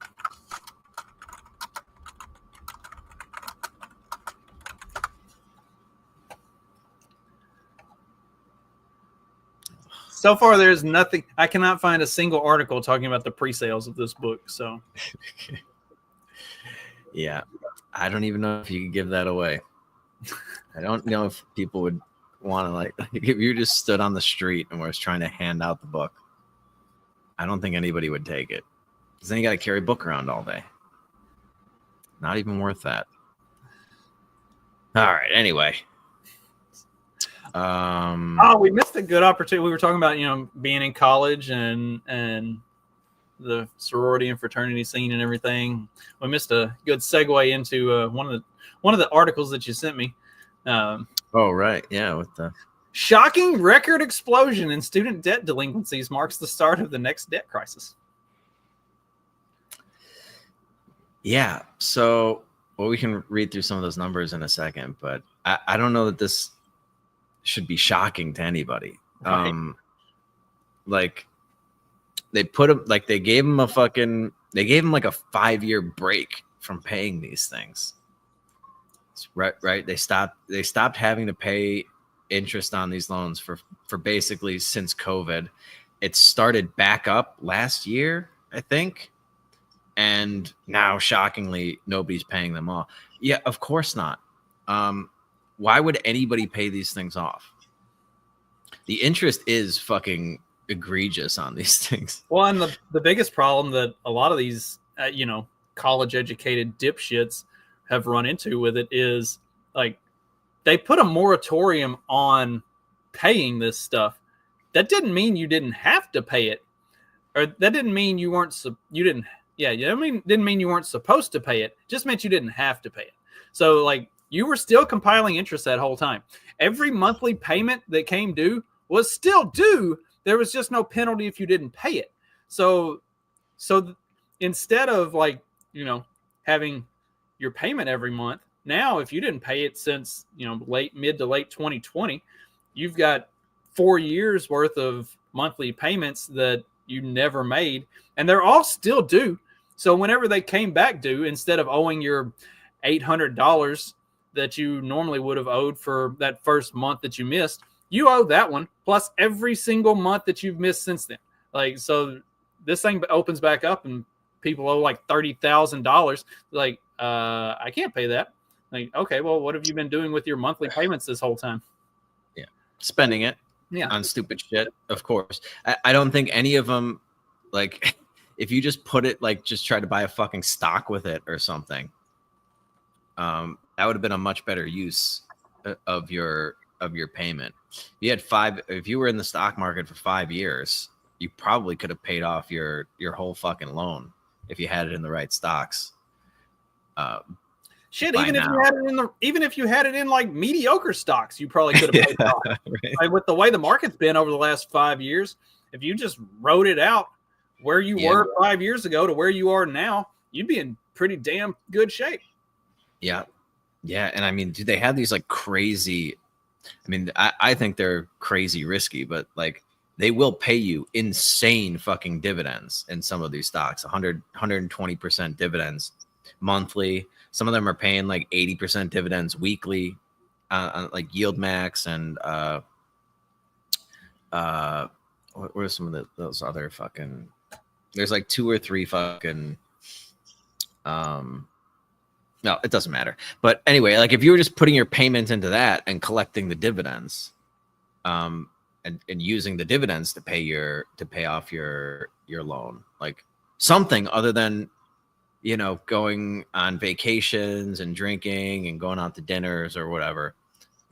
So far, there's nothing. I cannot find a single article talking about the pre-sales of this book. So, yeah, I don't even know if you could give that away. I don't know if people would want to, like if you just stood on the street and was trying to hand out the book. I don't think anybody would take it, because then you got to carry a book around all day. Not even worth that. All right. Anyway. We missed a good opportunity. We were talking about, being in college and the sorority and fraternity scene and everything. We missed a good segue into one of the articles that you sent me. Oh, right. Yeah. With the shocking record explosion in student debt delinquencies marks the start of the next debt crisis. Yeah. So, we can read through some of those numbers in a second, but I don't know that this should be shocking to anybody. Right. Like they put him, like they gave him like a 5-year break from paying these things. Right. They stopped having to pay interest on these loans for basically since COVID. It started back up last year, I think. And now, shockingly, nobody's paying them off. Yeah, of course not. Why would anybody pay these things off? The interest is fucking egregious on these things. Well, and the biggest problem that a lot of these, college-educated dipshits have run into with it is, like, they put a moratorium on paying this stuff. That didn't mean you didn't have to pay it, or that didn't mean you weren't. Didn't mean you weren't supposed to pay it. Just meant you didn't have to pay it. So, like, you were still compiling interest that whole time. Every monthly payment that came due was still due. There was just no penalty if you didn't pay it. So instead of having your payment every month, now if you didn't pay it since mid to late 2020, you've got 4 years worth of monthly payments that you never made, and they're all still due. So whenever they came back due, instead of owing your $800 that you normally would have owed for that first month that you missed. You owe that one plus every single month that you've missed since then. Like, so this thing opens back up and people owe like $30,000. Like, I can't pay that. Like, okay, well, what have you been doing with your monthly payments this whole time? Yeah. Spending it on stupid shit, of course. I don't think any of them, like, if you just put it, like, just try to buy a fucking stock with it or something, that would have been a much better use of your payment. If you were in the stock market for 5 years, you probably could have paid off your whole fucking loan if you had it in the right stocks. Shit, even if you had it in like mediocre stocks, you probably could have paid it off. Right. Like, with the way the market's been over the last 5 years, if you just wrote it out where you were 5 years ago to where you are now, you'd be in pretty damn good shape. Yeah. Yeah. And I mean, do they have these like crazy, I mean, I think they're crazy risky, but like they will pay you insane fucking dividends in some of these stocks, 120% dividends monthly. Some of them are paying like 80% dividends weekly, like Yield Max and what are some of those other fucking? There's like 2 or 3 fucking. No, it doesn't matter. But anyway, like if you were just putting your payment into that and collecting the dividends, and using the dividends to pay off your loan, like something other than, you know, going on vacations and drinking and going out to dinners or whatever,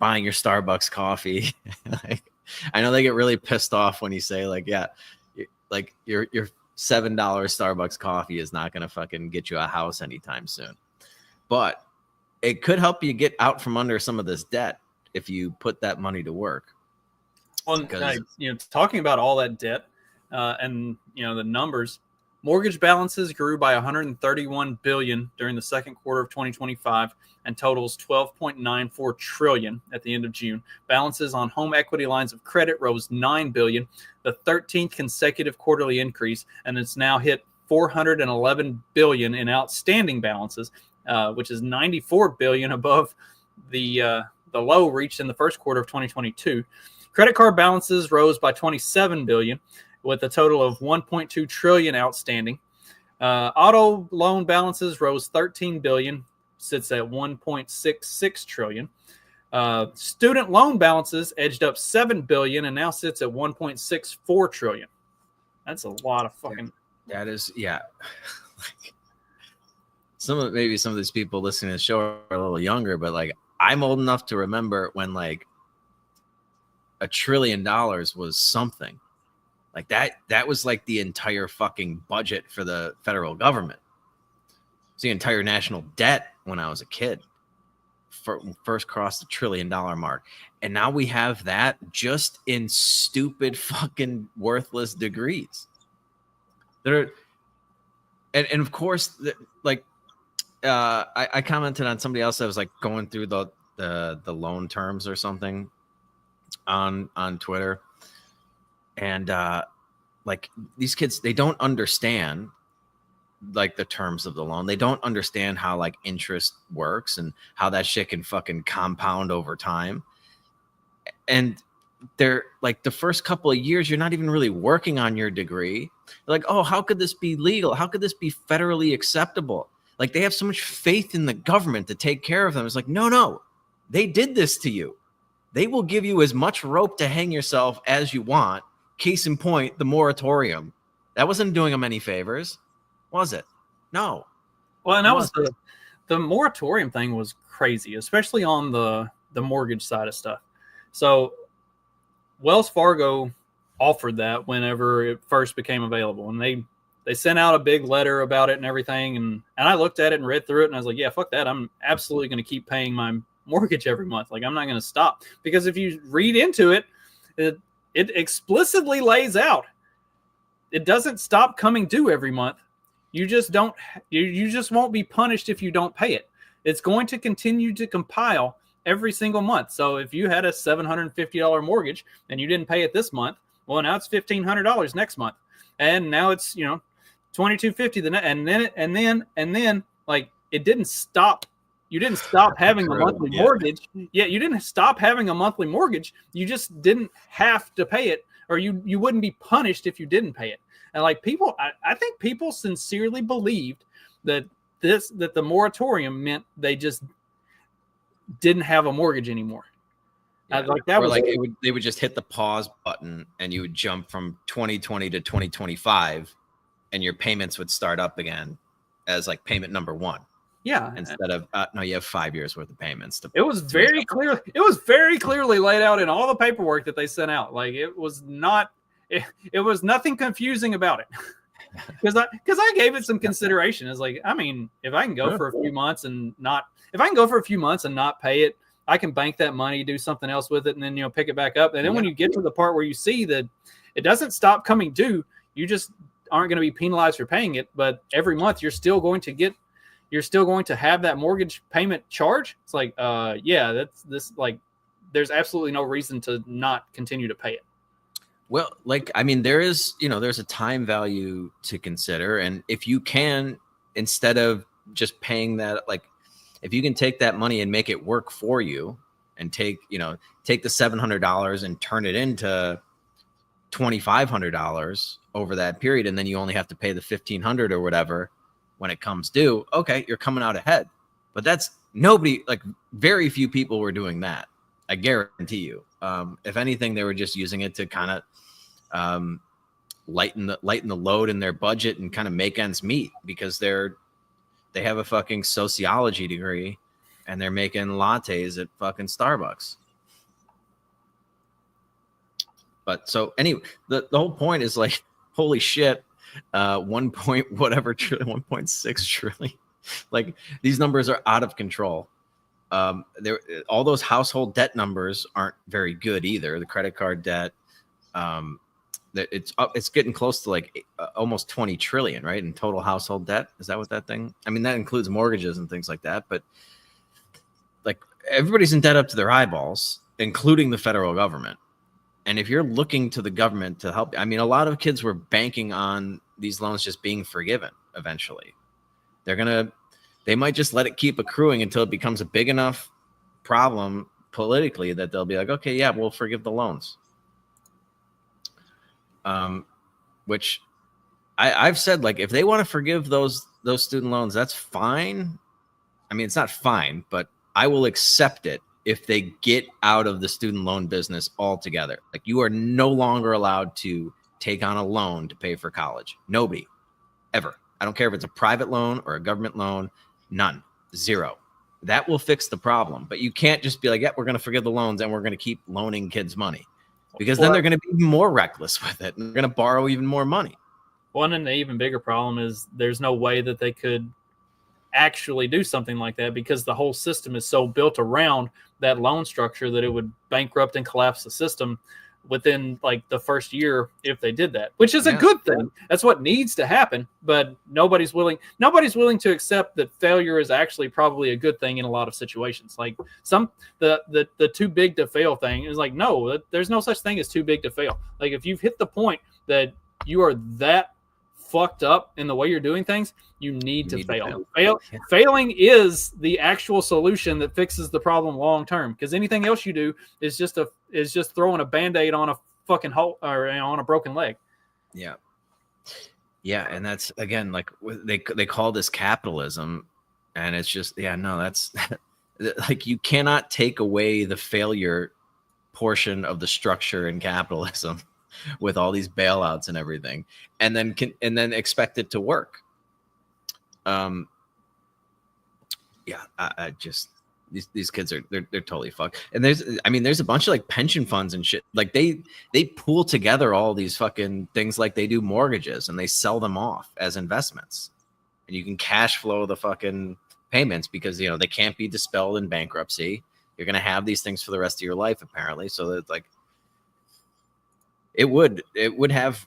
buying your Starbucks coffee. Like, I know they get really pissed off when you say like, yeah, like your $7 Starbucks coffee is not going to fucking get you a house anytime soon. But it could help you get out from under some of this debt if you put that money to work. Well, you know, talking about all that debt and, you know, the numbers, mortgage balances grew by $131 billion during the second quarter of 2025 and totals $12.94 trillion at the end of June. Balances on home equity lines of credit rose $9 billion, the 13th consecutive quarterly increase, and it's now hit $411 billion in outstanding balances, which is $94 billion above the low reached in the first quarter of 2022. Credit card balances rose by $27 billion, with a total of $1.2 trillion outstanding. Auto loan balances rose $13 billion, sits at $1.66 trillion. Student loan balances edged up $7 billion and now sits at $1.64 trillion. That's a lot of fucking. That is, yeah. Maybe some of these people listening to the show are a little younger, but like I'm old enough to remember when like $1 trillion was something. Like that was like the entire fucking budget for the federal government. It's the entire national debt when I was a kid. First crossed the $1 trillion mark. And now we have that just in stupid fucking worthless degrees. And of course, like I commented on somebody else that was like going through the loan terms or something on Twitter. And like these kids, they don't understand like the terms of the loan. They don't understand how like interest works and how that shit can fucking compound over time. And they're like the first couple of years, you're not even really working on your degree. They're like, oh, how could this be legal? How could this be federally acceptable? Like they have so much faith in the government to take care of them. It's like, no, they did this to you. They will give you as much rope to hang yourself as you want. Case in point, the moratorium. That wasn't doing them any favors, was it? No. Well, and that was the moratorium thing was crazy, especially on the mortgage side of stuff. So Wells Fargo offered that whenever it first became available, and they sent out a big letter about it and everything. And I looked at it and read through it, and I was like, yeah, fuck that. I'm absolutely going to keep paying my mortgage every month. Like I'm not going to stop, because if you read into it, it explicitly lays out it doesn't stop coming due every month. You just won't be punished if you don't pay it. It's going to continue to compile every single month. So if you had a $750 mortgage and you didn't pay it this month, well, now it's $1,500 next month, and now it's $2,250 and then like it didn't stop You didn't stop having a True, monthly yeah. mortgage. Yeah, you didn't stop having a monthly mortgage. You just didn't have to pay it, or you wouldn't be punished if you didn't pay it. And like people, I think people sincerely believed that the moratorium meant they just didn't have a mortgage anymore. Yeah. Like that or was like they would just hit the pause button and you would jump from 2020 to 2025 and your payments would start up again as like payment number 1 yeah. instead of no, you have 5 years worth of payments. It was very clear. It was very clearly laid out in all the paperwork that they sent out. Like it was not. It was nothing confusing about it. Because I gave it some consideration. It's like, I mean, if I can go for a few months and not pay it, I can bank that money, do something else with it, and then pick it back up. And then when you get to the part where you see that it doesn't stop coming due, you just aren't going to be penalized for paying it. But every month you're still going to have that mortgage payment charge. It's like, there's absolutely no reason to not continue to pay it. Well, like, I mean, there's a time value to consider. And if you can, instead of just paying that, like, if you can take that money and make it work for you and take the $700 and turn it into $2,500 over that period, and then you only have to pay the $1,500 or whatever when it comes due, okay, you're coming out ahead. But that's nobody, like very few people were doing that. I guarantee you. If anything, they were just using it to kind of lighten the load in their budget and kind of make ends meet, because they have a fucking sociology degree and they're making lattes at fucking Starbucks. But so anyway, the whole point is like, holy shit, 1.6 trillion. Like, these numbers are out of control. All those household debt numbers aren't very good either. The credit card debt, it's getting close to like almost 20 trillion, right? In total household debt. Is that what that thing? I mean, that includes mortgages and things like that, but like everybody's in debt up to their eyeballs, including the federal government. And if you're looking to the government to help, I mean, a lot of kids were banking on these loans just being forgiven eventually. They might just let it keep accruing until it becomes a big enough problem politically that they'll be like, okay, yeah, we'll forgive the loans. Which I've said, like, if they want to forgive those student loans, that's fine. I mean, it's not fine, but I will accept it if they get out of the student loan business altogether. Like, you are no longer allowed to take on a loan to pay for college. Nobody, ever. I don't care if it's a private loan or a government loan. None. Zero. That will fix the problem. But you can't just be like, yeah, we're going to forgive the loans and we're going to keep loaning kids money, because then they're going to be even more reckless with it and they're going to borrow even more money. One, and the even bigger problem is there's no way that they could actually do something like that, because the whole system is so built around that loan structure that it would bankrupt and collapse the system within like the first year if they did that, which is a good thing. That's what needs to happen, but nobody's willing to accept that failure is actually probably a good thing in a lot of situations. Like the too big to fail thing is like, no, there's no such thing as too big to fail. Like, if you've hit the point that you are that fucked up in the way you're doing things, you need to fail. Failing is the actual solution that fixes the problem long term, because anything else you do is just throwing a Band-Aid on a fucking hole or on a broken leg. Yeah, and that's, again, like, they call this capitalism, and it's just, that's like, you cannot take away the failure portion of the structure in capitalism with all these bailouts and everything, and then expect it to work. I just, these kids they're totally fucked. And there's a bunch of like pension funds and shit. Like they pool together all these fucking things, like they do mortgages, and they sell them off as investments, and you can cash flow the fucking payments, because they can't be dispelled in bankruptcy. You're gonna have these things for the rest of your life, apparently. So that, like, it would have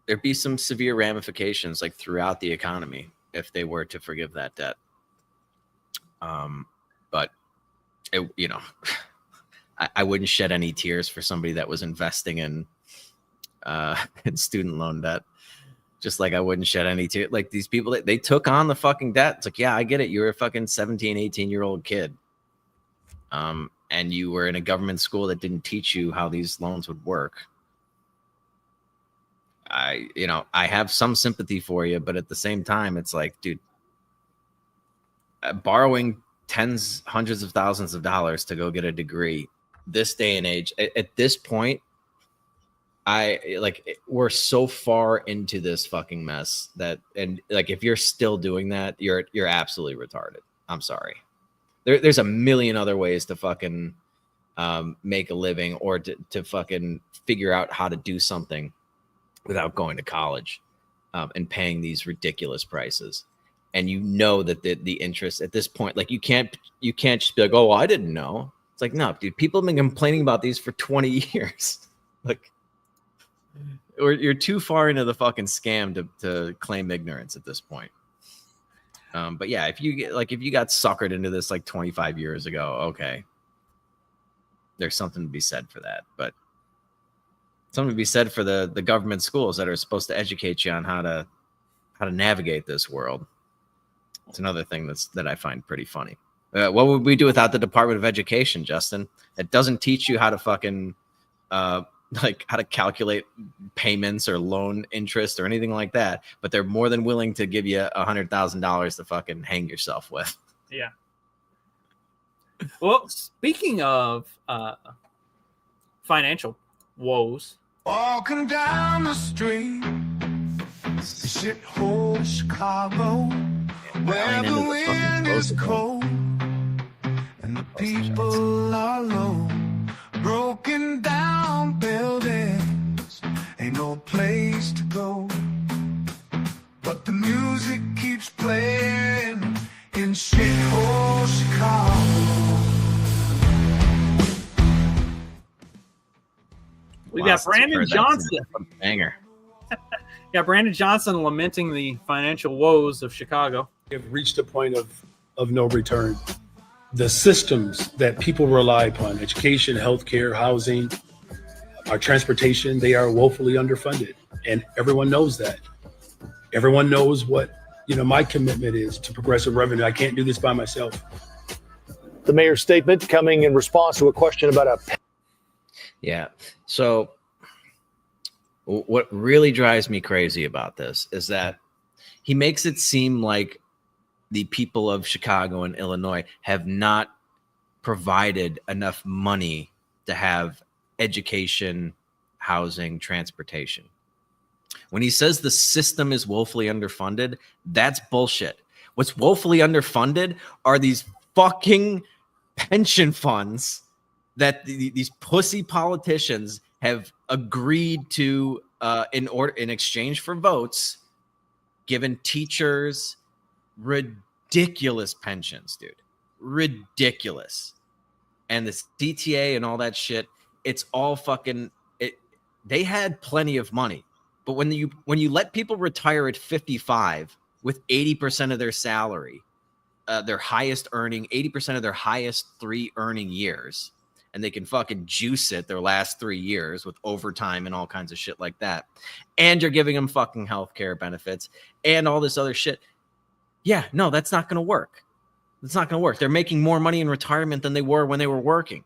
there'd be some severe ramifications, like, throughout the economy if they were to forgive that debt. But it, I wouldn't shed any tears for somebody that was investing in student loan debt. Just like I wouldn't shed any tears. Like these people, they took on the fucking debt. It's like, yeah, I get it. You're a fucking 17, 18-year-old kid. And you were in a government school that didn't teach you how these loans would work. I have some sympathy for you, but at the same time, it's like, dude, borrowing tens, hundreds of thousands of dollars to go get a degree this day and age, at this point, we're so far into this fucking mess that, and like, if you're still doing that, you're absolutely retarded. I'm sorry. There's a million other ways to fucking make a living, or to fucking figure out how to do something without going to college and paying these ridiculous prices. And you know that the interest at this point, like you can't just be like, oh, well, I didn't know. It's like, no, dude, people have been complaining about these for 20 years. Like, or you're too far into the fucking scam to claim ignorance at this point. But yeah, if you got suckered into this like 25 years ago, okay, there's something to be said for that. But something to be said for the government schools that are supposed to educate you on how to navigate this world. It's another thing that I find pretty funny. What would we do without the Department of Education, Justin? It doesn't teach you how to fucking like how to calculate payments or loan interest or anything like that, but they're more than willing to give you $100,000 to fucking hang yourself with. Yeah. Well, speaking of financial woes, Walking down the street, shithole Chicago, where the wind is cold and the people are low. Broken down buildings, ain't no place to go. But the music keeps playing in shithole Chicago. We got Brandon Johnson. Banger. Yeah, Brandon Johnson lamenting the financial woes of Chicago. We have reached a point of no return. The systems that people rely upon, education, healthcare, housing, our transportation, they are woefully underfunded. And everyone knows that. Everyone knows what, my commitment is to progressive revenue. I can't do this by myself. The mayor's statement coming in response to a question about Yeah. So what really drives me crazy about this is that he makes it seem like the people of Chicago and Illinois have not provided enough money to have education, housing, transportation. When he says the system is woefully underfunded, that's bullshit. What's woefully underfunded are these fucking pension funds that these pussy politicians have agreed to in exchange for votes, given teachers ridiculous pensions, dude. Ridiculous. And the CTA and all that shit, it's all fucking they had plenty of money. But when you let people retire at 55 with 80% of their salary, their highest earning, 80% of their highest 3 earning years, and they can fucking juice it their last 3 years with overtime and all kinds of shit like that, and you're giving them fucking healthcare benefits and all this other shit. Yeah, no, that's not going to work. It's not going to work. They're making more money in retirement than they were when they were working.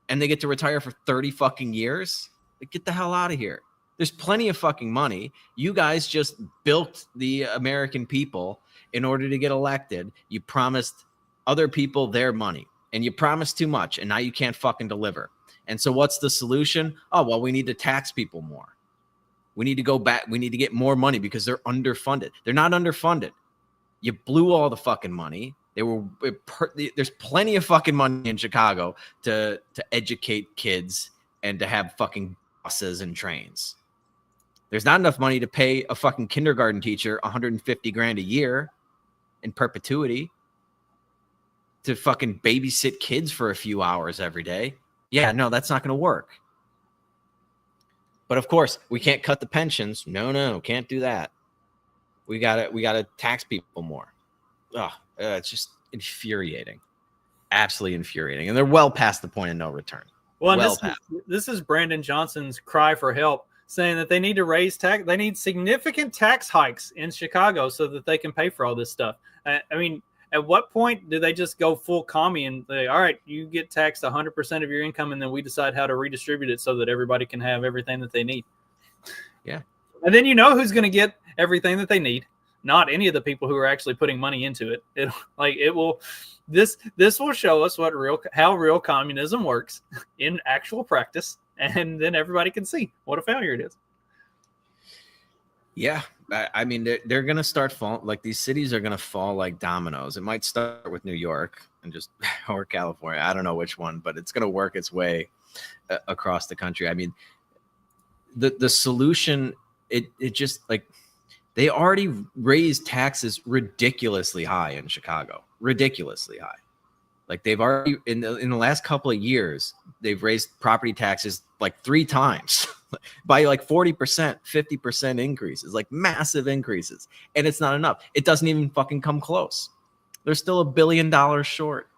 And they get to retire for 30 fucking years? Like, get the hell out of here. There's plenty of fucking money. You guys just built the American people in order to get elected. You promised other people their money, and you promised too much, and now you can't fucking deliver. And so what's the solution? Oh, well, we need to tax people more. We need to go back. We need to get more money because they're underfunded. They're not underfunded. You blew all the fucking money. There's plenty of fucking money in Chicago to educate kids and to have fucking buses and trains. There's not enough money to pay a fucking kindergarten teacher $150,000 a year in perpetuity to fucking babysit kids for a few hours every day. Yeah, no, that's not going to work. But of course, we can't cut the pensions. No, can't do that. We gotta tax people more. It's just infuriating, absolutely infuriating, and they're well past the point of no return. Well, this is Brandon Johnson's cry for help. saying that they need to raise tax. They need significant tax hikes in Chicago so that they can pay for all this stuff. I mean, at what point do they just go full commie and say, all right, you get taxed 100% of your income, and then we decide how to redistribute it so that everybody can have everything that they need? Yeah. And then you know who's going to get everything that they need. Not any of the people who are actually putting money into it. This will show us how real communism works in actual practice, and then everybody can see what a failure it is. Yeah, I mean, they're going to start falling. Like, these cities are going to fall like dominoes. It might start with New York and just or California. I don't know which one, but it's going to work its way across the country. I mean, the solution, it just, like, they already raised taxes ridiculously high in Chicago, ridiculously high. Like, they've already in the last couple of years, they've raised property taxes like 3 times by like 40%, 50% increases, like massive increases. And it's not enough. It doesn't even fucking come close. They're still $1 billion short.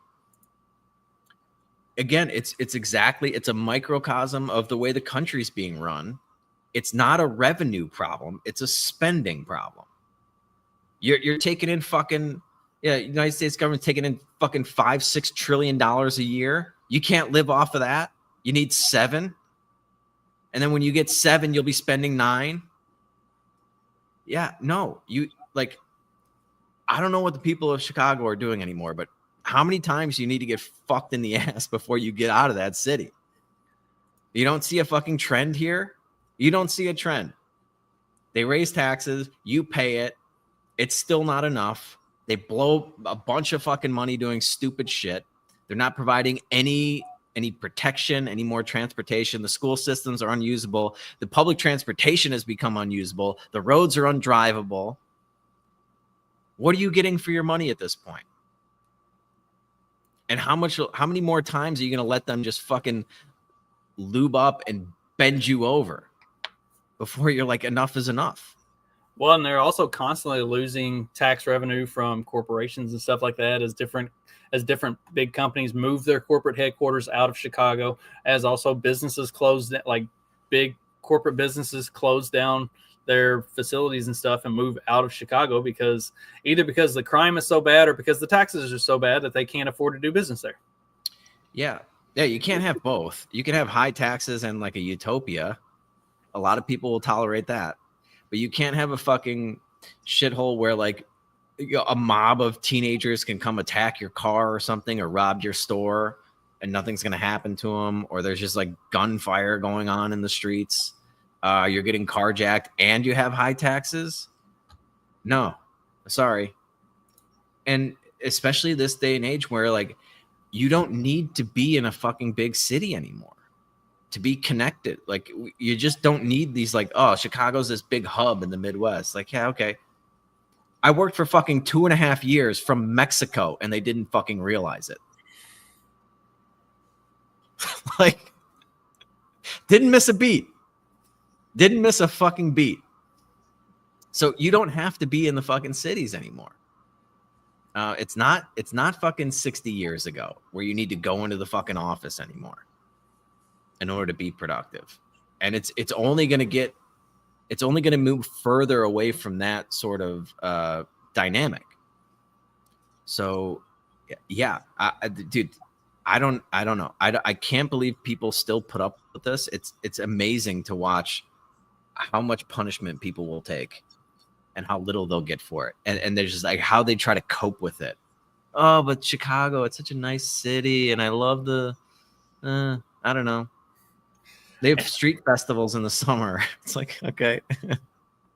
Again, it's a microcosm of the way the country's being run. It's not a revenue problem. It's a spending problem. You're taking in fucking, United States government taking in fucking $5-6 trillion a year. You can't live off of that. You need 7. And then when you get 7, you'll be spending 9. Yeah, no, I don't know what the people of Chicago are doing anymore, but how many times do you need to get fucked in the ass before you get out of that city? You don't see a fucking trend here? You don't see a trend. They raise taxes, you pay it. It's still not enough. They blow a bunch of fucking money doing stupid shit. They're not providing any protection, any more transportation. The school systems are unusable. The public transportation has become unusable. The roads are undrivable. What are you getting for your money at this point? And how many more times are you going to let them just fucking lube up and bend you over before you're like, enough is enough? Well, and they're also constantly losing tax revenue from corporations and stuff like that as different big companies move their corporate headquarters out of Chicago, as also businesses close, like big corporate businesses close down their facilities and stuff and move out of Chicago because the crime is so bad or because the taxes are so bad that they can't afford to do business there. Yeah, you can't have both. You can have high taxes and like a utopia. A lot of people will tolerate that. But you can't have a fucking shithole where like a mob of teenagers can come attack your car or something or rob your store and nothing's going to happen to them. Or there's just like gunfire going on in the streets. You're getting carjacked and you have high taxes. No, sorry. And especially this day and age where like you don't need to be in a fucking big city anymore to be connected. Like, you just don't need these, like, oh, Chicago's this big hub in the Midwest. Like, yeah, okay. I worked for fucking 2.5 years from Mexico and they didn't fucking realize it. Like, didn't miss a beat. Didn't miss a fucking beat. So you don't have to be in the fucking cities anymore. It's not fucking 60 years ago where you need to go into the fucking office anymore in order to be productive. And it's only going to move further away from that sort of dynamic. So yeah, dude, I don't know. I can't believe people still put up with this. It's amazing to watch how much punishment people will take and how little they'll get for it. And there's just like how they try to cope with it. Oh, but Chicago, it's such a nice city. And I love I don't know. They have street festivals in the summer. It's like, okay.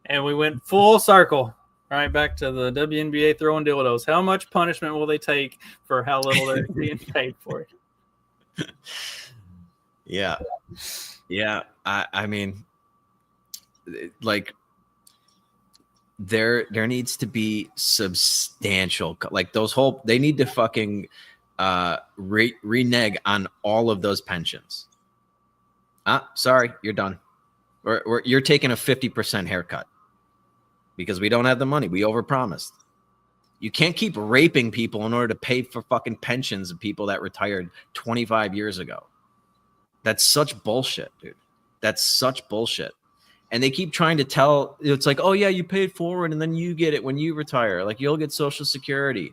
And we went full circle, right back to the WNBA throwing dildos. How much punishment will they take for how little they're being paid for it? Yeah. Yeah. I mean, like, there needs to be substantial, like they need to fucking renege on all of those pensions. Sorry, you're done. You're taking a 50% haircut because we don't have the money. We overpromised. You can't keep raping people in order to pay for fucking pensions of people that retired 25 years ago. That's such bullshit, dude. That's such bullshit. And they keep trying to tell, it's like, oh yeah, you paid forward and then you get it when you retire. Like you'll get Social Security.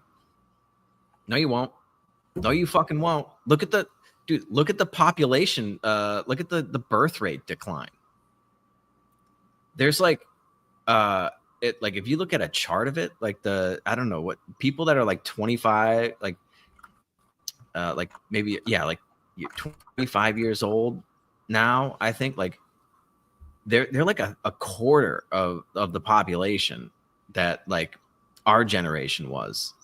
No, you won't. No, you fucking won't. Look at the population. Look at the birth rate decline. There's like, if you look at a chart of it, like I don't know what people that are like 25, like maybe, yeah, like 25 years old now, I think like they're like a quarter of the population that like our generation was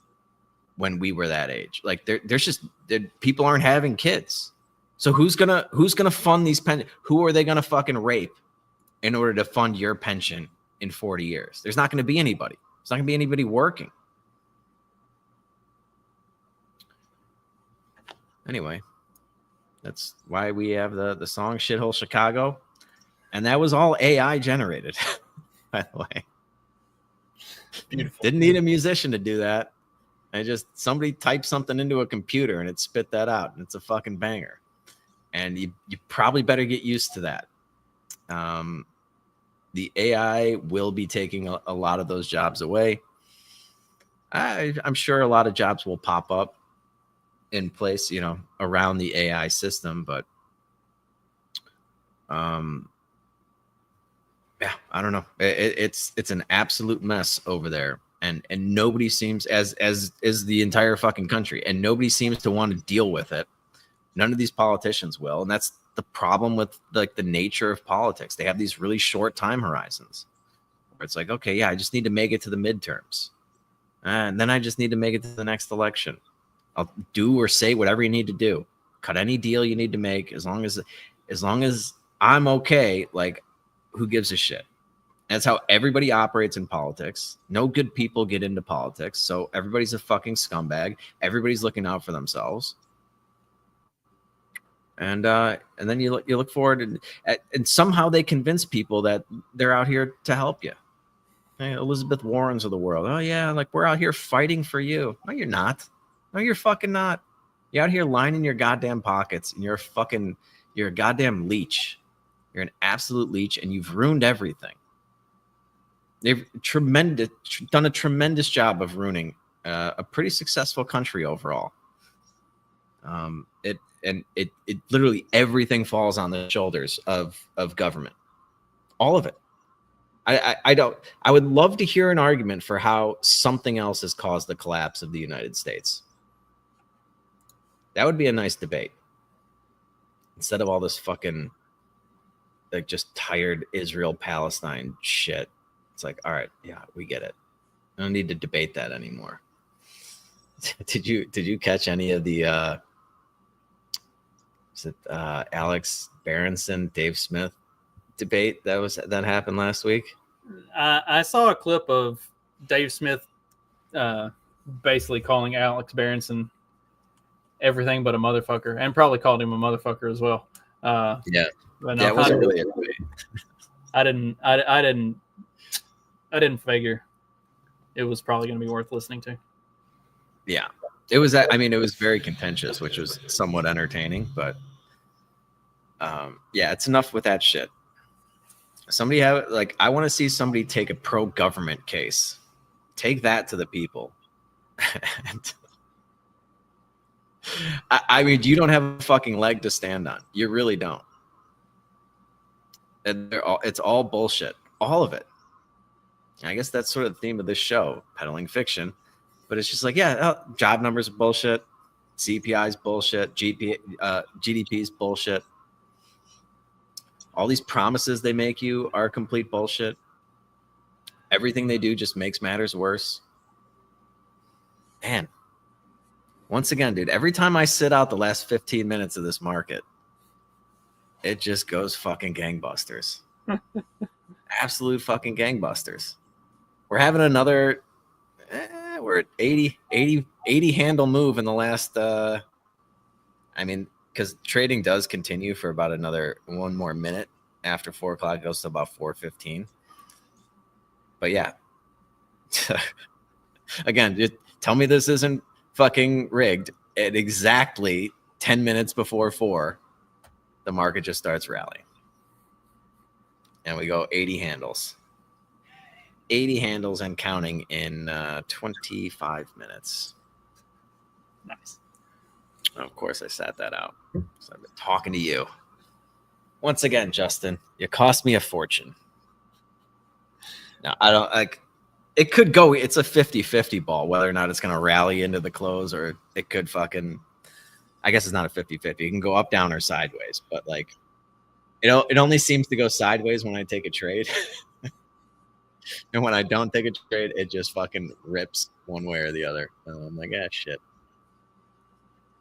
when we were that age. Like there's just people aren't having kids. So who's gonna fund these pensions? Who are they gonna fucking rape in order to fund your pension in 40 years? There's not gonna be anybody. There's not gonna be anybody working. Anyway, that's why we have the song Shithole Chicago. And that was all AI generated, by the way. Beautiful. Didn't need a musician to do that. Somebody typed something into a computer and it spit that out, and it's a fucking banger. And you probably better get used to that. The AI will be taking a lot of those jobs away. I'm sure a lot of jobs will pop up in place, around the AI system, but yeah, I don't know. It's an absolute mess over there, and nobody seems, as is the entire fucking country, and nobody seems to want to deal with it. None of these politicians will, and that's the problem with like the nature of politics. They have these really short time horizons where it's like, okay, yeah, I just need to make it to the midterms, and then I just need to make it to the next election. I'll do or say whatever you need to do, cut any deal you need to make, as long as I'm okay. Like, who gives a shit? That's how everybody operates in politics. No good people get into politics, so everybody's a fucking scumbag. Everybody's looking out for themselves. And then you look forward and somehow they convince people that they're out here to help you. Hey, Elizabeth Warrens of the world. Oh yeah, like we're out here fighting for you. No, you're not. No, you're fucking not. You're out here lining your goddamn pockets, and you're a goddamn leech. You're an absolute leech, and you've ruined everything. They've done a tremendous job of ruining a pretty successful country overall. It literally everything falls on the shoulders of government, all of it. I would love to hear an argument for how something else has caused the collapse of the United States. That would be a nice debate instead of all this fucking like just tired Israel-Palestine shit. It's like, all right, yeah, we get it. I don't need to debate that anymore. Did you catch any of the Alex Berenson, Dave Smith debate that happened last week? I saw a clip of Dave Smith basically calling Alex Berenson everything but a motherfucker, and probably called him a motherfucker as well. Yeah. But it wasn't really a debate. I didn't figure it was probably going to be worth listening to. Yeah, it was. I mean, it was very contentious, which was somewhat entertaining. But yeah, it's enough with that shit. Somebody I want to see somebody take a pro-government case. Take that to the people. I mean, you don't have a fucking leg to stand on. You really don't. And it's all bullshit. All of it. I guess that's sort of the theme of this show, peddling fiction. But it's just like, yeah, job numbers are bullshit. CPI is bullshit. GDP is bullshit. All these promises they make you are complete bullshit. Everything they do just makes matters worse. Man, once again, dude, every time I sit out the last 15 minutes of this market, it just goes fucking gangbusters. Absolute fucking gangbusters. We're having another, we're at 80 handle move in the last, I mean, because trading does continue for about one more minute after 4 o'clock. It goes to about 4:15. But yeah, again, just tell me this isn't fucking rigged. At exactly 10 minutes before 4, the market just starts rallying. and we go 80 handles. 80 handles and counting in 25 minutes. Nice. Of course, I sat that out. So I've been talking to you. Once again, Justin, you cost me a fortune. Now, I don't like it could go. It's a 50-50 ball, whether or not it's going to rally into the close, or it could fucking, I guess it's not a 50-50. It can go up, down, or sideways. But like, it only seems to go sideways when I take a trade. And when I don't take a trade, it just fucking rips one way or the other. I'm like, shit.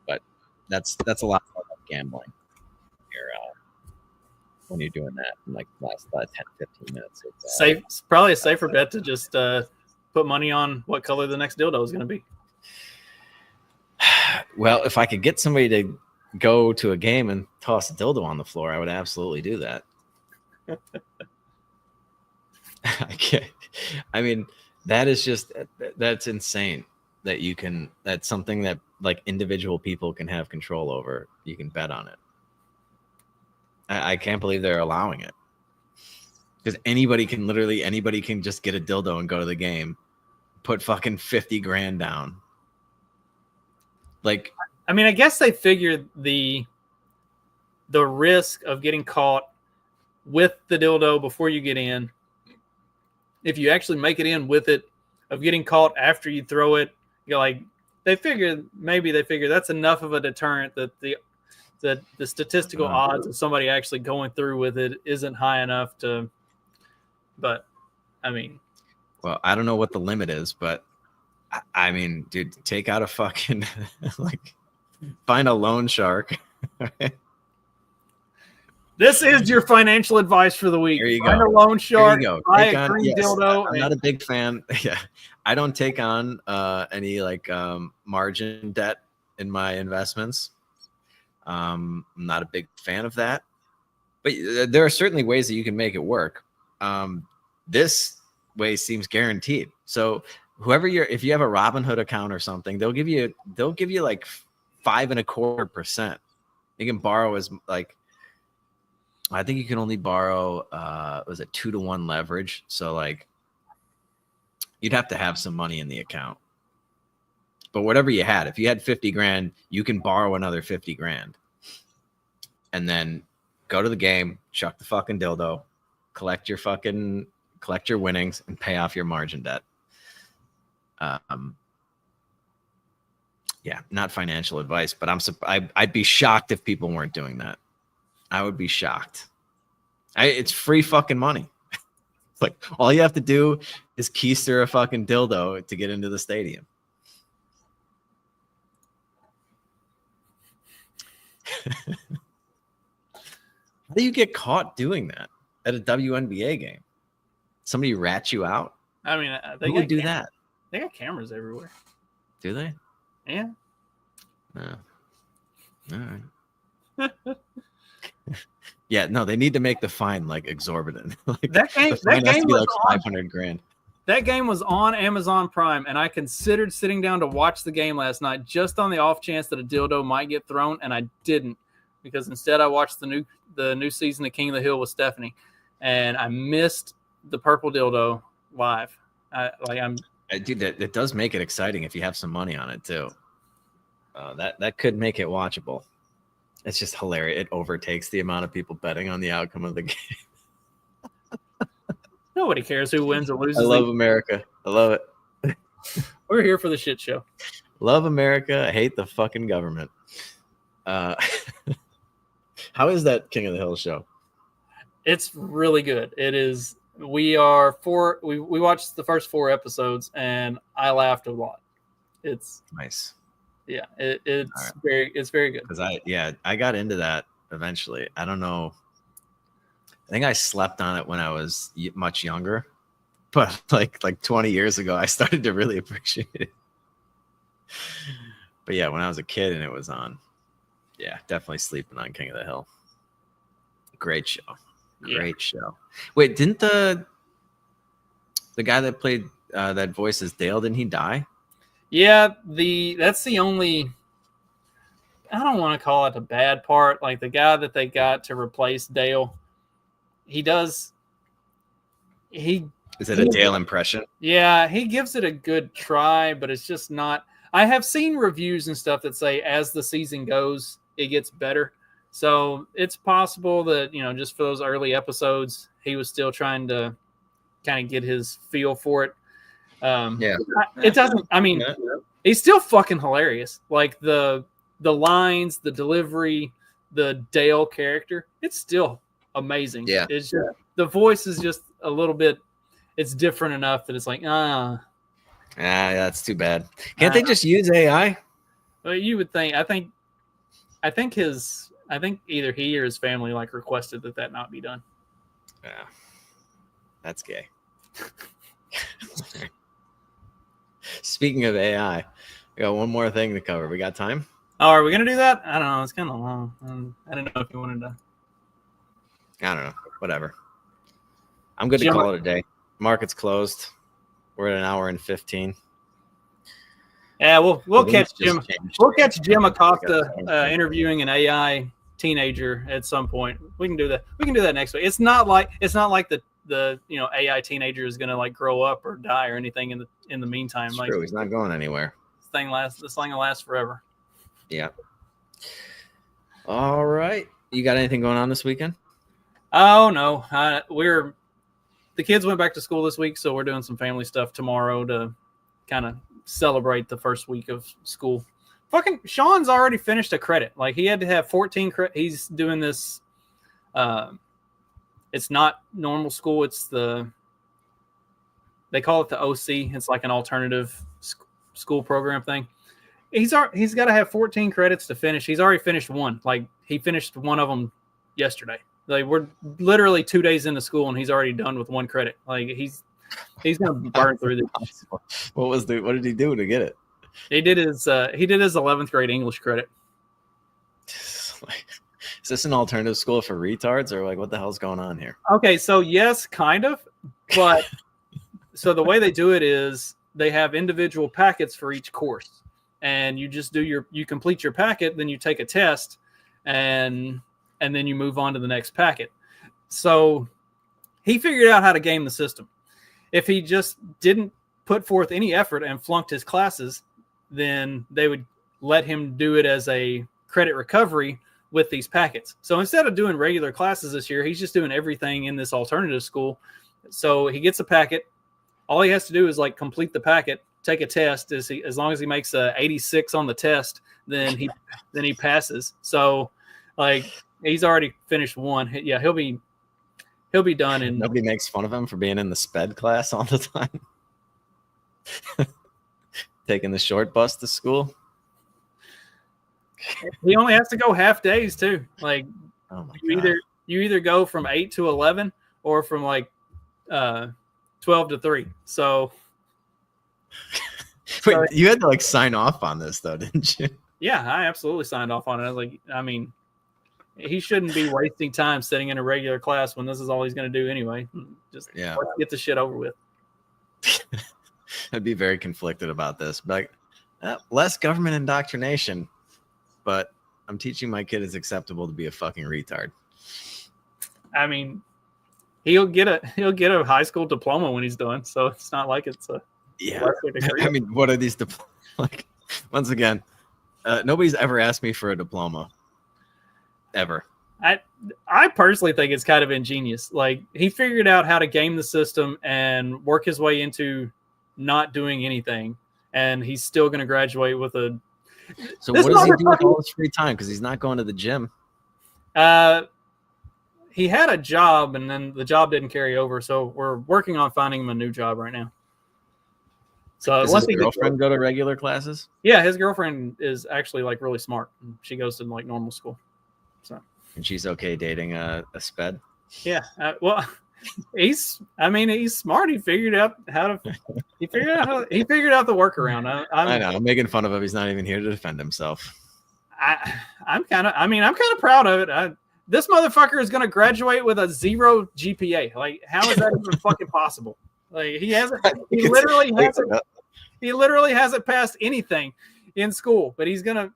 But that's a lot of gambling here when you're doing that in like the last 10-15 minutes. It's probably a safer bet to just put money on what color the next dildo is going to be. Well, if I could get somebody to go to a game and toss a dildo on the floor, I would absolutely do that. I can't. I mean, that's insane that you can. That's something that like individual people can have control over. You can bet on it. I can't believe they're allowing it, because anybody can just get a dildo and go to the game, put fucking 50 grand down. Like, I mean, I guess they figured the risk of getting caught with the dildo before you get in. If you actually make it in with it, of getting caught after you throw it, like they figure that's enough of a deterrent that the statistical odds of somebody actually going through with it isn't high enough to. But I mean, well, I don't know what the limit is, but I mean, dude, take out a fucking like find a loan shark. This is your financial advice for the week. There you Find go. a loan shark, buy a green yes, dildo. I'm not a big fan. Yeah, I don't take on any like margin debt in my investments. I'm not a big fan of that, but there are certainly ways that you can make it work. This way seems guaranteed. So if you have a Robinhood account or something, they'll give you like 5.25%. You can borrow as like. I think you can only borrow, was it 2-to-1 leverage? So like you'd have to have some money in the account, but whatever you had, if you had 50 grand, you can borrow another 50 grand and then go to the game, chuck the fucking dildo, collect your winnings and pay off your margin debt. Yeah, not financial advice, but I'd be shocked if people weren't doing that. I would be shocked. It's free fucking money. Like all you have to do is keister a fucking dildo to get into the stadium. How do you get caught doing that at a WNBA game? Somebody rat you out? I mean, who would do that? They got cameras everywhere. Do they? Yeah. No. All right. Yeah, no, they need to make the fine like exorbitant. Like that game has to be was like on, 500 grand. That game was on Amazon Prime, and I considered sitting down to watch the game last night just on the off chance that a dildo might get thrown, and I didn't, because instead I watched the new season of King of the Hill with Stephanie, and I missed the purple dildo live. Dude, that does make it exciting if you have some money on it too. That could make it watchable. It's just hilarious. It overtakes the amount of people betting on the outcome of the game. Nobody cares who wins or loses. I love America. I love it. We're here for the shit show. Love America. I hate the fucking government. How is that King of the Hill show? It's really good. It is. We watched the first 4 episodes, and I laughed a lot. It's nice. Yeah, it's very good. Because I got into that eventually. I don't know. I think I slept on it when I was much younger, but like 20 years ago, I started to really appreciate it. But yeah, when I was a kid and it was on, yeah, definitely sleeping on King of the Hill. Great show. Great show. Wait, didn't the guy that played that voice as Dale, didn't he die? Yeah, that's the only, I don't want to call it a bad part. Like the guy that they got to replace Dale, he does Is it a Dale impression? Yeah, he gives it a good try, but it's just not. I have seen reviews and stuff that say as the season goes, it gets better. So it's possible that, just for those early episodes, he was still trying to kind of get his feel for it. It doesn't. I mean, he's still fucking hilarious. Like the lines, the delivery, the Dale character, it's still amazing. Yeah, it's just the voice is just a little bit. It's different enough that it's like that's too bad. Can't they just use AI? Well, you would think. I think either he or his family requested that not be done. Yeah, that's gay. Speaking of AI, we got one more thing to cover. We got time? Oh, are we gonna do that? I don't know. It's kind of long. I don't know if you wanted to. I don't know. Whatever. I'm good to call it a day. Market's closed. We're at 1 hour and 15. Yeah, we'll catch Jim. We'll catch Jim Acosta interviewing an AI teenager at some point. We can do that. We can do that next week. It's not like the AI teenager is gonna grow up or die or anything in the meantime. It's true. He's not going anywhere. This thing will last forever. Yeah. All right. You got anything going on this weekend? Oh no, the kids went back to school this week, so we're doing some family stuff tomorrow to kind of celebrate the first week of school. Fucking Sean's already finished a credit. He had to have 14 credits. He's doing this. It's not normal school. It's they call it the OC. It's like an alternative school program thing. He's got to have 14 credits to finish. He's already finished one. He finished one of them yesterday. We're literally 2 days into school and he's already done with one credit. He's gonna burn through this. What did he do to get it? He did his 11th grade English credit. Is this an alternative school for retards, or what the hell's going on here? Okay, so yes, kind of, but so the way they do it is they have individual packets for each course, and you just you complete your packet, then you take a test, and then you move on to the next packet. So he figured out how to game the system. If he just didn't put forth any effort and flunked his classes, then they would let him do it as a credit recovery with these packets. So instead of doing regular classes this year, he's just doing everything in this alternative school. So he gets a packet. All he has to do is complete the packet, take a test. As long as he makes a 86 on the test, then he passes. So he's already finished one. Yeah, he'll be done. And nobody makes fun of him for being in the sped class all the time. Taking the short bus to school. He only has to go half days too. Oh my God. You either go from 8 to 11 or from 12 to 3. So wait, you had to sign off on this though, didn't you? Yeah, I absolutely signed off on it. He shouldn't be wasting time sitting in a regular class when this is all he's going to do anyway. Just let's get the shit over with. I'd be very conflicted about this. Less government indoctrination, but I'm teaching my kid it's acceptable to be a fucking retard. I mean, he'll get a high school diploma when he's done, so it's not like it's a degree. I mean, what are these once again, nobody's ever asked me for a diploma. Ever. I personally think it's kind of ingenious. He figured out how to game the system and work his way into not doing anything, and he's still going to graduate with a. So what does he do with all his free time? Because he's not going to the gym. He had a job, and then the job didn't carry over. So we're working on finding him a new job right now. So does his girlfriend go to regular classes? Yeah, his girlfriend is actually really smart. She goes to normal school. So. And she's okay dating a sped. Yeah. He's smart. He figured out the workaround. I know. I'm making fun of him. He's not even here to defend himself. I'm kind of proud of it. This motherfucker is going to graduate with a 0 GPA. How is that even fucking possible? He literally hasn't passed anything in school, but he's going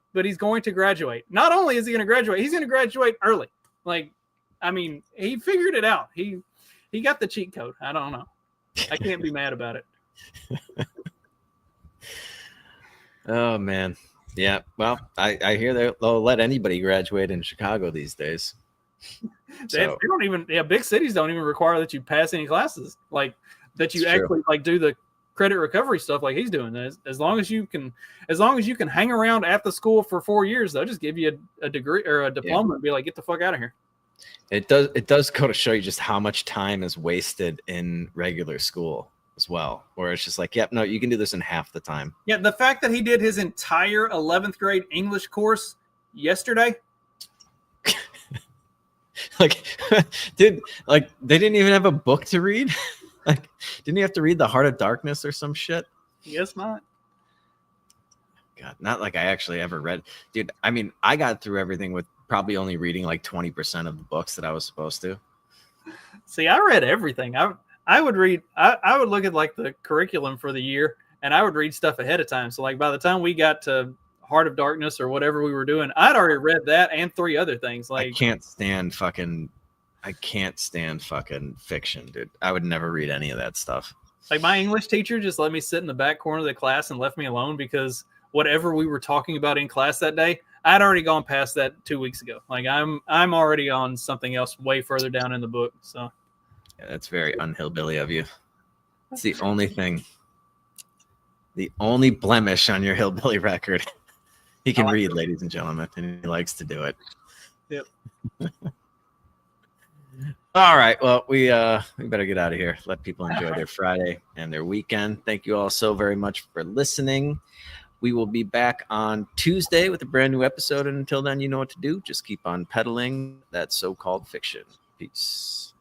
to graduate. Not only is he going to graduate, he's going to graduate early. He figured it out. he got the cheat code. I don't know. I can't be mad about it. Oh man. Yeah. Well, I hear they'll let anybody graduate in Chicago these days. They don't even big cities don't even require that you pass any classes, like that you actually like do the credit recovery stuff like he's doing. As long as you can hang around at the school for 4 years, they'll just give you a degree or a diploma and be like, get the fuck out of here. It does go to show you just how much time is wasted in regular school as well, where it's just like, yep, no, you can do this in half the time. Yeah, the fact that he did his entire 11th grade English course yesterday. Like, dude, like they didn't even have a book to read. Like, didn't you have to read The Heart of Darkness or some shit? Yes, not. God, not like I actually ever read. Dude, I mean, I got through everything with probably only reading like 20% of the books that I was supposed to. See, I read everything. I would read. I would look at like the curriculum for the year, and I would read stuff ahead of time. So like by the time we got to Heart of Darkness or whatever we were doing, I'd already read that and 3 other things. Like, I can't stand fucking fiction, dude. I would never read any of that stuff. Like my English teacher just let me sit in the back corner of the class and left me alone because whatever we were talking about in class that day, I'd already gone past that 2 weeks ago. Like I'm already on something else way further down in the book. So yeah, that's very unhillbilly of you. It's the only thing, the only blemish on your hillbilly record. He can read, ladies and gentlemen, and he likes to do it. Yep. All right. Well, we better get out of here. Let people enjoy their Friday and their weekend. Thank you all so very much for listening. We will be back on Tuesday with a brand new episode. And until then, you know what to do. Just keep on peddling that so-called fiction. Peace.